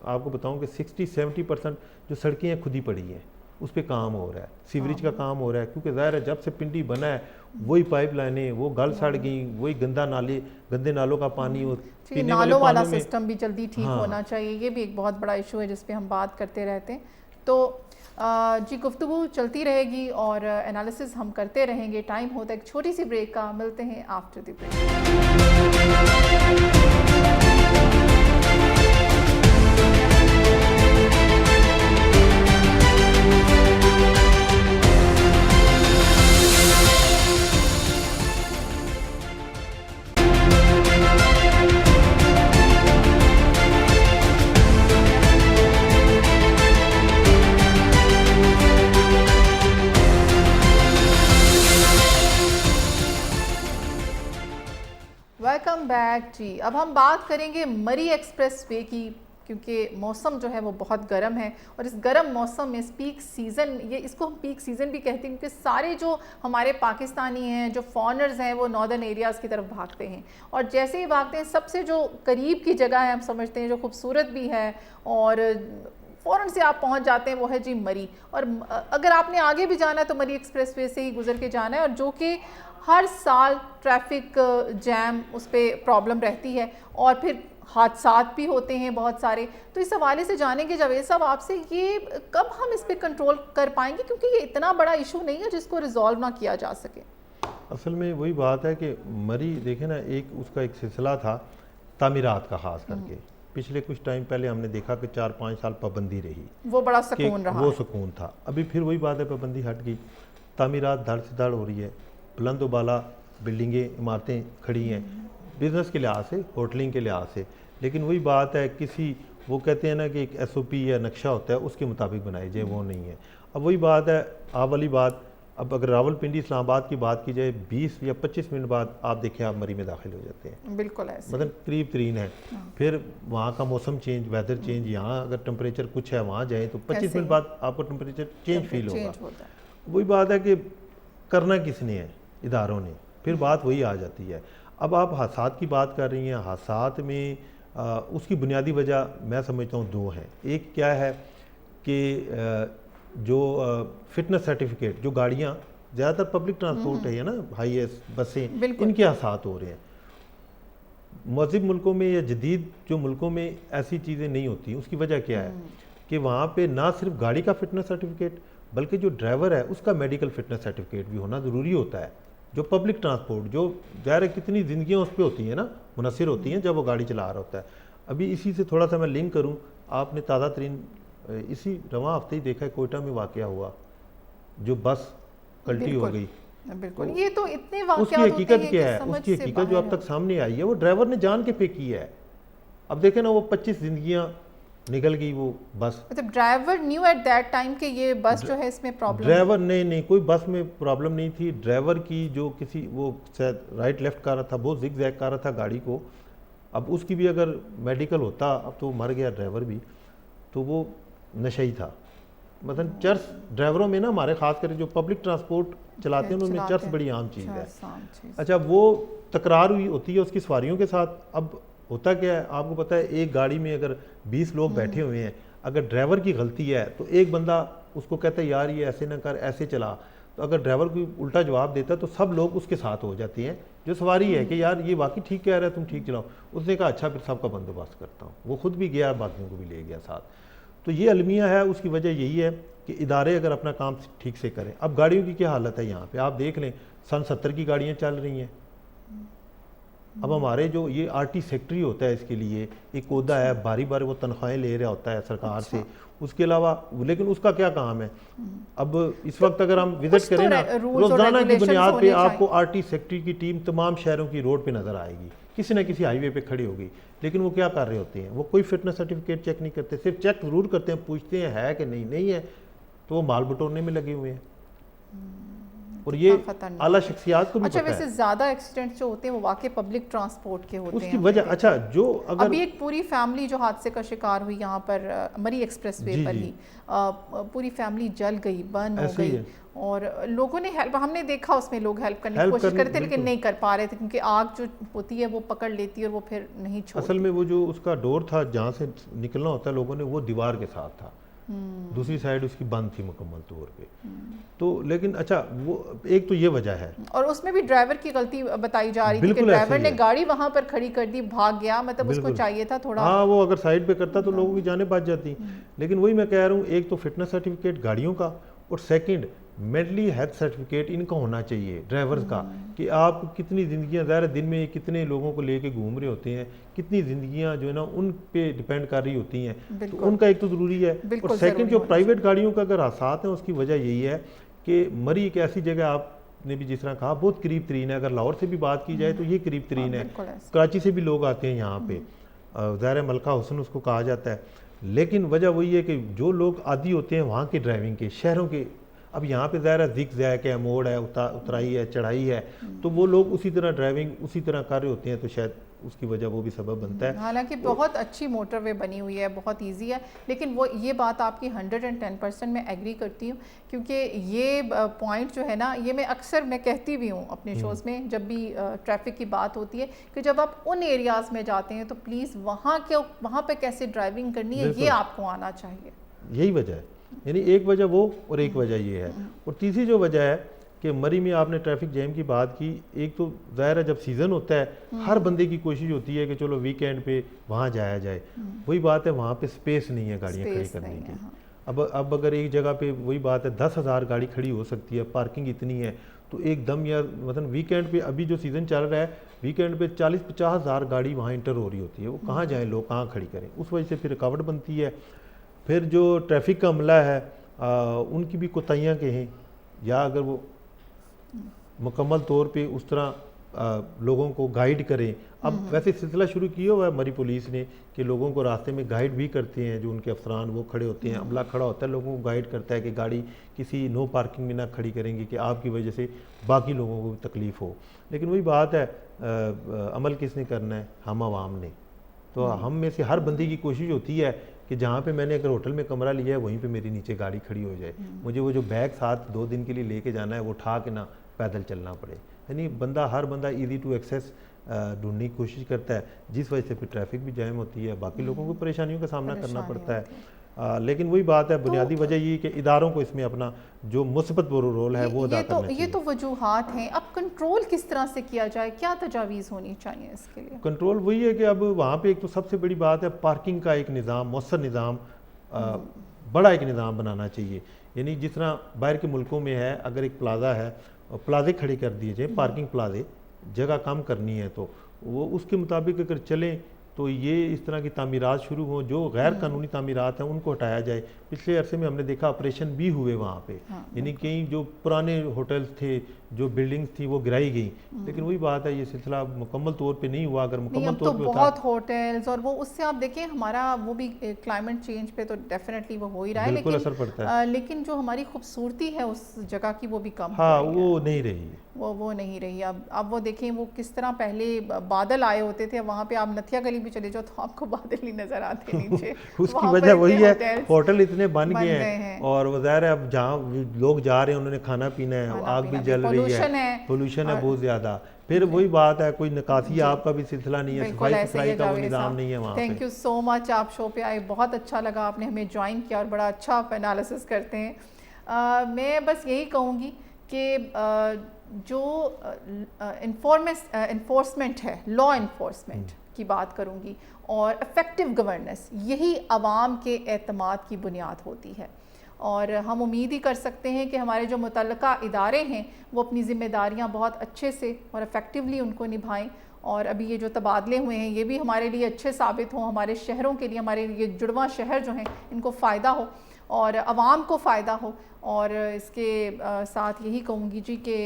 आपको बताऊं कि 60-70% जो सड़कें हैं खुद ही पड़ी हैं, उस पर काम हो रहा है, सीवरेज का काम हो रहा है, क्योंकि ज़ाहिर है जब से पिंडी बना है वही पाइप लाइनें वो गल सड़ गई, वही गंदे नालों का पानी और पीने नालों वाला सिस्टम भी जल्दी ठीक होना चाहिए। ये भी एक बहुत बड़ा इशू है जिस पे हम बात करते रहते हैं। तो जी गुफ्तगू चलती रहेगी और एनालिसिस हम करते रहेंगे। टाइम होता है एक छोटी सी ब्रेक का, मिलते हैं after the break. Welcome back जी। अब हम बात करेंगे मरी एक्सप्रेस वे की, क्योंकि मौसम जो है वो बहुत गर्म है और इस गर्म मौसम में पीक सीज़न, ये इसको हम पीक सीज़न भी कहते हैं क्योंकि सारे जो हमारे पाकिस्तानी हैं, जो फॉरनर्स हैं, वो नॉर्दर्न एरियाज़ की तरफ भागते हैं और जैसे ही भागते हैं सबसे जो करीब की जगह है हम समझते हैं, जो खूबसूरत भी है और फ़ौरन से आप पहुंच जाते हैं, वो है जी मरी। और अगर आपने आगे भी जाना है तो मरी एक्सप्रेस वे से ही गुजर के जाना है, और जो कि हर साल ट्रैफिक जैम उस पर प्रॉब्लम रहती है और फिर हादसात भी होते हैं बहुत सारे। तो इस हवाले से जानेंगे जावेद साहब आपसे, ये कब हम इस पर कंट्रोल कर पाएंगे, क्योंकि ये इतना बड़ा इशू नहीं है जिसको रिजॉल्व ना किया जा सके। असल में वही बात है कि मरी देखे ना, उसका एक सिलसिला था तामीरात का, खास करके पिछले कुछ टाइम पहले हमने देखा कि 4-5 साल पाबंदी रही, वो बड़ा सुकून रहा, वो सुकून था। अभी फिर वही बात है, पाबंदी हट गई, तामीरात धड़ से धड़ हो रही है, बुलंद वाला बिल्डिंगें, इमारतें खड़ी हैं बिज़नेस के लिहाज से, होटलिंग के लिहाज से। लेकिन वही बात है, वो कहते हैं ना कि एक SOP या नक्शा होता है उसके मुताबिक बनाई जाए, वो नहीं है। अब वही बात है, आप वाली बात, अब अगर रावलपिंडी इस्लामाबाद की बात की जाए 20 या 25 मिनट बाद आप देखें आप मरी में दाखिल हो जाते हैं, बिल्कुल ऐसे। मतलब करीब तरीन है। फिर वहाँ का मौसम चेंज, वेदर चेंज, यहाँ अगर टेम्परेचर कुछ है वहाँ जाएँ तो 25 मिनट बाद आपको टेम्परेचर चेंज फील होगा। वही बात है कि करना किसने है, इदारों ने, फिर बात वही आ जाती है। अब आप हादसात की बात कर रही हैं, हादसात में उसकी बुनियादी वजह मैं समझता हूँ दो हैं। एक क्या है कि जो फिटनेस सर्टिफिकेट, जो गाड़ियाँ ज़्यादातर पब्लिक ट्रांसपोर्ट है ना, हाईएस बसें, इनके हादसात हो रहे हैं। मज़ीद मुल्कों में या जदीद जो मुल्कों में ऐसी चीज़ें नहीं होती। उसकी वजह क्या है कि वहाँ पे ना सिर्फ गाड़ी का फिटनेस सर्टिफिकेट बल्कि जो ड्राइवर है उसका मेडिकल फिटनेस सर्टिफिकेट भी होना ज़रूरी होता है। जो पब्लिक ट्रांसपोर्ट, जो ज़ाहिर है कितनी ज़िंदगियाँ उस पर होती हैं ना, मुनसर होती हैं जब वो गाड़ी चला रहा होता है। अभी इसी से थोड़ा सा मैं लिंक करूँ, आपने ताज़ा तरीन इसी रवां हफ्ते ही देखा है कोयटा में वाक़या हुआ, जो बस पलटी हो गई। बिल्कुल, ये तो इतने उसकी हकीकत क्या है, उसकी हकीकत जो अब तक सामने आई है वो ड्राइवर ने जान के पे की है। अब देखें ना, वो 25 जिंदगियां निकल गई वो बस। मतलब driver new at that time कि ये बस जो है इसमें प्रॉब्लम, ड्राइवर नहीं, कोई बस में प्रॉब्लम नहीं थी। ड्राइवर की जो किसी वो शायद राइट लेफ्ट कर रहा था, बहुत जिग जैग कर रहा था गाड़ी को। अब उसकी भी अगर मेडिकल होता, अब तो मर गया ड्राइवर भी, तो वो नशे था। मतलब चर्स ड्राइवरों में ना, हमारे खास करके जो पब्लिक ट्रांसपोर्ट चलाते हैं उनमें चर्स बड़ी आम चीज़ है। अच्छा, वो तकरार हुई होती है उसकी सवारियों के साथ। अब होता क्या है आपको पता है, एक गाड़ी में अगर 20 लोग बैठे हुए हैं, अगर ड्राइवर की गलती है तो एक बंदा उसको कहता है यार ये ऐसे ना कर, ऐसे चला, तो अगर ड्राइवर कोई उल्टा जवाब देता है तो सब लोग उसके साथ हो जाते हैं। जो सवारी है कि यार ये वाकई ठीक कह रहा है, तुम ठीक चलाओ, उसने कहा अच्छा फिर सबका बंदोबस्त करता हूँ। वो खुद भी गया, बाकियों को भी ले गया साथ। तो ये अलमिया है। उसकी वजह यही है कि इदारे अगर अपना काम ठीक से करें। अब गाड़ियों की क्या हालत है यहाँ पे, आप देख लें, सन 70 की गाड़ियाँ चल रही हैं। अब हमारे जो ये आरटी सेक्रेटरी होता है, इसके लिए एक ओहदा है, बारी बारी वो तनख्वाहें ले रहा होता है सरकार से। उसके अलावा लेकिन उसका क्या काम है? अब इस वक्त अगर हम विजिट करें ना, रोजाना की बुनियाद पे आपको आरटी सेक्रेटरी की टीम तमाम शहरों की रोड पे नजर आएगी, किसी न किसी हाईवे पे खड़ी होगी। लेकिन वो क्या कर रहे होते हैं? वो कोई फिटनेस सर्टिफिकेट चेक नहीं करते, सिर्फ चेक जरूर करते हैं, पूछते हैं है कि नहीं है, तो वो माल बटोरने में लगे हुए हैं। और ये आला शख्सियात को भी अच्छा, वैसे ज्यादा एक्सीडेंट जो होते हैं वो वाकई पब्लिक ट्रांसपोर्ट के होते हैं। उसकी वजह, अच्छा, जो अगर अभी एक पूरी फैमिली जो हादसे का शिकार हुई यहाँ पर मरी एक्सप्रेसवे पर ही, पूरी फैमिली जल गई, बर्न हो गई, और लोगों ने हेल्प, हमने देखा उसमें लोग हेल्प करने की कोशिश करते थे लेकिन नहीं कर पा रहे थे, क्योंकि आग जो होती है वो पकड़ लेती है और वो फिर नहीं छोड़ती। असल में वो जो उसका डोर था जहाँ से निकलना होता है लोगों ने, वो दीवार के साथ था, दूसरी साइड उसकी बंद थी मुकम्मल तौर पे। तो लेकिन अच्छा, वो एक तो ये वजह है, और उसमें भी ड्राइवर की गलती बताई जा रही थी कि ड्राइवर ने गाड़ी वहां पर खड़ी कर दी, भाग गया, मतलब उसको चाहिए था थोड़ा, हाँ, वो अगर साइड पे करता तो लोगों की जानें बच जाती। लेकिन वही मैं कह रहा हूँ, एक तो फिटनेस सर्टिफिकेट गाड़ियों का, और सेकंड मेंटली हेल्थ सर्टिफिकेट इनका होना चाहिए ड्राइवर्स का, कि आप कितनी ज़िंदगियाँ ज़ाहिर दिन में कितने लोगों को लेके घूम रहे होते हैं, कितनी ज़िंदगियाँ जो है ना उन पे डिपेंड कर रही होती हैं। तो उनका एक तो ज़रूरी है, और सेकंड जो प्राइवेट गाड़ियों का अगर हादसात हैं उसकी वजह यही है कि मरी एक ऐसी जगह, आपने भी जिस तरह कहा, बहुत करीब तरीन है। अगर लाहौर से भी बात की जाए तो ये करीब तरीन है, कराची से भी लोग आते हैं यहाँ पे, ज़ाहिर मलका हुसन उसको कहा जाता है। लेकिन वजह वही है कि जो लोग आदी होते हैं वहाँ के ड्राइविंग के, शहरों के, अब यहाँ पे ज़ाहिर जिग जैक है, मोड़ है, उतराई है, चढ़ाई है, तो वो लोग उसी तरह ड्राइविंग उसी तरह कर रहे होते हैं, तो शायद उसकी वजह वो भी सबब बनता है। हालांकि बहुत अच्छी मोटरवे बनी हुई है, बहुत इजी है, लेकिन वो ये बात आपकी 110% मैं एग्री करती हूँ, क्योंकि ये पॉइंट जो है ना, ये मैं अक्सर मैं कहती भी हूँ अपने शोज़ में, जब भी ट्रैफिक की बात होती है, कि जब आप उन एरियाज़ में जाते हैं तो प्लीज़ वहाँ पे कैसे ड्राइविंग करनी है ये आपको आना चाहिए। यही वजह है, यानी एक वजह वो और एक वजह ये है। और तीसरी जो वजह है कि मरी में आपने ट्रैफिक जैम की बात की, एक तो ज़ाहिर है जब सीज़न होता है हर बंदे की कोशिश होती है कि चलो वीकेंड पे वहाँ जाया जाए। वही बात है, वहाँ पे स्पेस नहीं है गाड़ियाँ खड़ी करने की। अब अगर एक जगह पे वही बात है 10,000 गाड़ी खड़ी हो सकती है, पार्किंग इतनी है, तो एकदम, या मतलब वीकेंड पे, अभी जो सीज़न चल रहा है वीकेंड पे 40-50 हज़ार गाड़ी वहाँ इंटर हो रही होती है, वो कहाँ जाएँ लोग, कहाँ खड़ी करें? उस वजह से फिर रुकावट बनती है। फिर जो ट्रैफिक का अमला है उनकी भी कोताहियाँ कहें, या अगर वो मुकम्मल तौर पे उस तरह लोगों को गाइड करें। अब वैसे सिलसिला शुरू किया हुआ है हमारी पुलिस ने कि लोगों को रास्ते में गाइड भी करते हैं, जो उनके अफसरान वो खड़े होते हैं, अमला खड़ा होता है, लोगों को गाइड करता है कि गाड़ी किसी नो पार्किंग में ना खड़ी करेंगे कि आपकी वजह से बाकी लोगों को भी तकलीफ़ हो। लेकिन वही बात है, अमल किसने करना है? हम आवाम ने। तो हम में से हर बंदे की कोशिश होती है कि जहाँ पे मैंने अगर होटल में कमरा लिया है वहीं पे मेरी नीचे गाड़ी खड़ी हो जाए, मुझे वो जो बैग साथ 2 दिन के लिए लेके जाना है वो उठा के ना पैदल चलना पड़े। यानी हर बंदा ईजी टू एक्सेस ढूंढने की कोशिश करता है, जिस वजह से फिर ट्रैफिक भी जैम होती है, बाकी लोगों को परेशानियों का सामना करना पड़ता है। लेकिन वही बात है, बुनियादी वजह ये कि इदारों को इसमें अपना जो मुस्बत रोल है वो अदा करना चाहिए। ये तो वजूहात हैं। अब कंट्रोल किस तरह से किया जाए, क्या तजावीज़ होनी चाहिए इसके लिए? कंट्रोल वही है कि अब वहाँ पे एक तो सबसे बड़ी बात है पार्किंग का एक निज़ाम, मौसर निज़ाम, बड़ा एक निज़ाम बनाना चाहिए। यानी जिस तरह बाहर के मुल्कों में है, अगर एक प्लाजा है, प्लाजे खड़े कर दिए जाए, पार्किंग प्लाजे, जगह कम करनी है तो वो उसके मुताबिक अगर चलें तो ये इस तरह की तामीरात शुरू हों, जो गैर कानूनी तामीरात हैं उनको हटाया जाए। पिछले अरसे में हमने देखा ऑपरेशन भी हुए वहाँ पे, यानी कई जो पुराने होटल्स थे, जो बिल्डिंग्स थी वो गिराई गई। लेकिन वही बात है, ये सिलसिला मुकम्मल तौर पे नहीं हुआ। अगर मुकम्मल तौर पे बहुत होटल्स और वो उससे आप देखें हमारा वो भी क्लाइमेट चेंज पे तो डेफिनेटली वो हो ही रहा है, बिल्कुल असर पड़ता है। लेकिन जो हमारी खूबसूरती है उस जगह की वो भी कम हाँ वो नहीं रही, वो नहीं रही। अब वो देखें वो किस तरह पहले बादल आए होते थे, वहाँ पे आप नथिया गली भी चले जाओ तो आपको बादल नहीं नजर आते नीचे। उसकी वजह वही है, होटल इतने बन गए हैं और ज़ाहिर है अब जहाँ लोग जा रहे हैं उन्होंने खाना पीना है, आग भी जल रही है, पोल्यूशन है बहुत ज़्यादा। फिर वही बात है, कोई निकासी आपका भी सिलसिला नहीं है, सफाई सुथराई का वो निज़ाम नहीं है वहाँ पे। थैंक यू सो मच, आप शो पे आए, बहुत अच्छा लगा, आपने हमें ज्वाइन किया और बड़ा अच्छा आप एनालिसिस करते हैं। मैं बस यही कहूँगी कि जो इन्फोर्समेंट है, लॉ इन्फोर्समेंट की बात करूँगी, और इफ़ेक्टिव गवर्नेंस, यही आवाम के एतमाद की बुनियाद होती है। और हम उम्मीद ही कर सकते हैं कि हमारे जो मुतल्लका इदारे हैं वो अपनी ज़िम्मेदारियां बहुत अच्छे से और इफ़ेक्टिवली उनको निभाएं। और अभी ये जो तबादले हुए हैं ये भी हमारे लिए अच्छे साबित हों, हमारे शहरों के लिए, हमारे ये जुड़वा शहर जो हैं इनको फ़ायदा हो और आवाम को फ़ायदा हो। और इसके साथ यही कहूँगी जी कि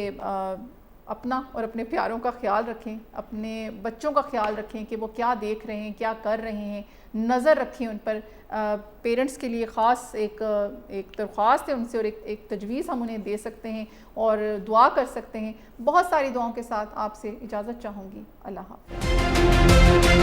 अपना और अपने प्यारों का ख्याल रखें, अपने बच्चों का ख्याल रखें कि वो क्या देख रहे हैं, क्या कर रहे हैं, नज़र रखें उन पर। पेरेंट्स के लिए ख़ास एक दरख्वास्त है उनसे और एक तजवीज़ हम उन्हें दे सकते हैं और दुआ कर सकते हैं। बहुत सारी दुआओं के साथ आपसे इजाज़त चाहूँगी। अल्लाह हाफ़िज़।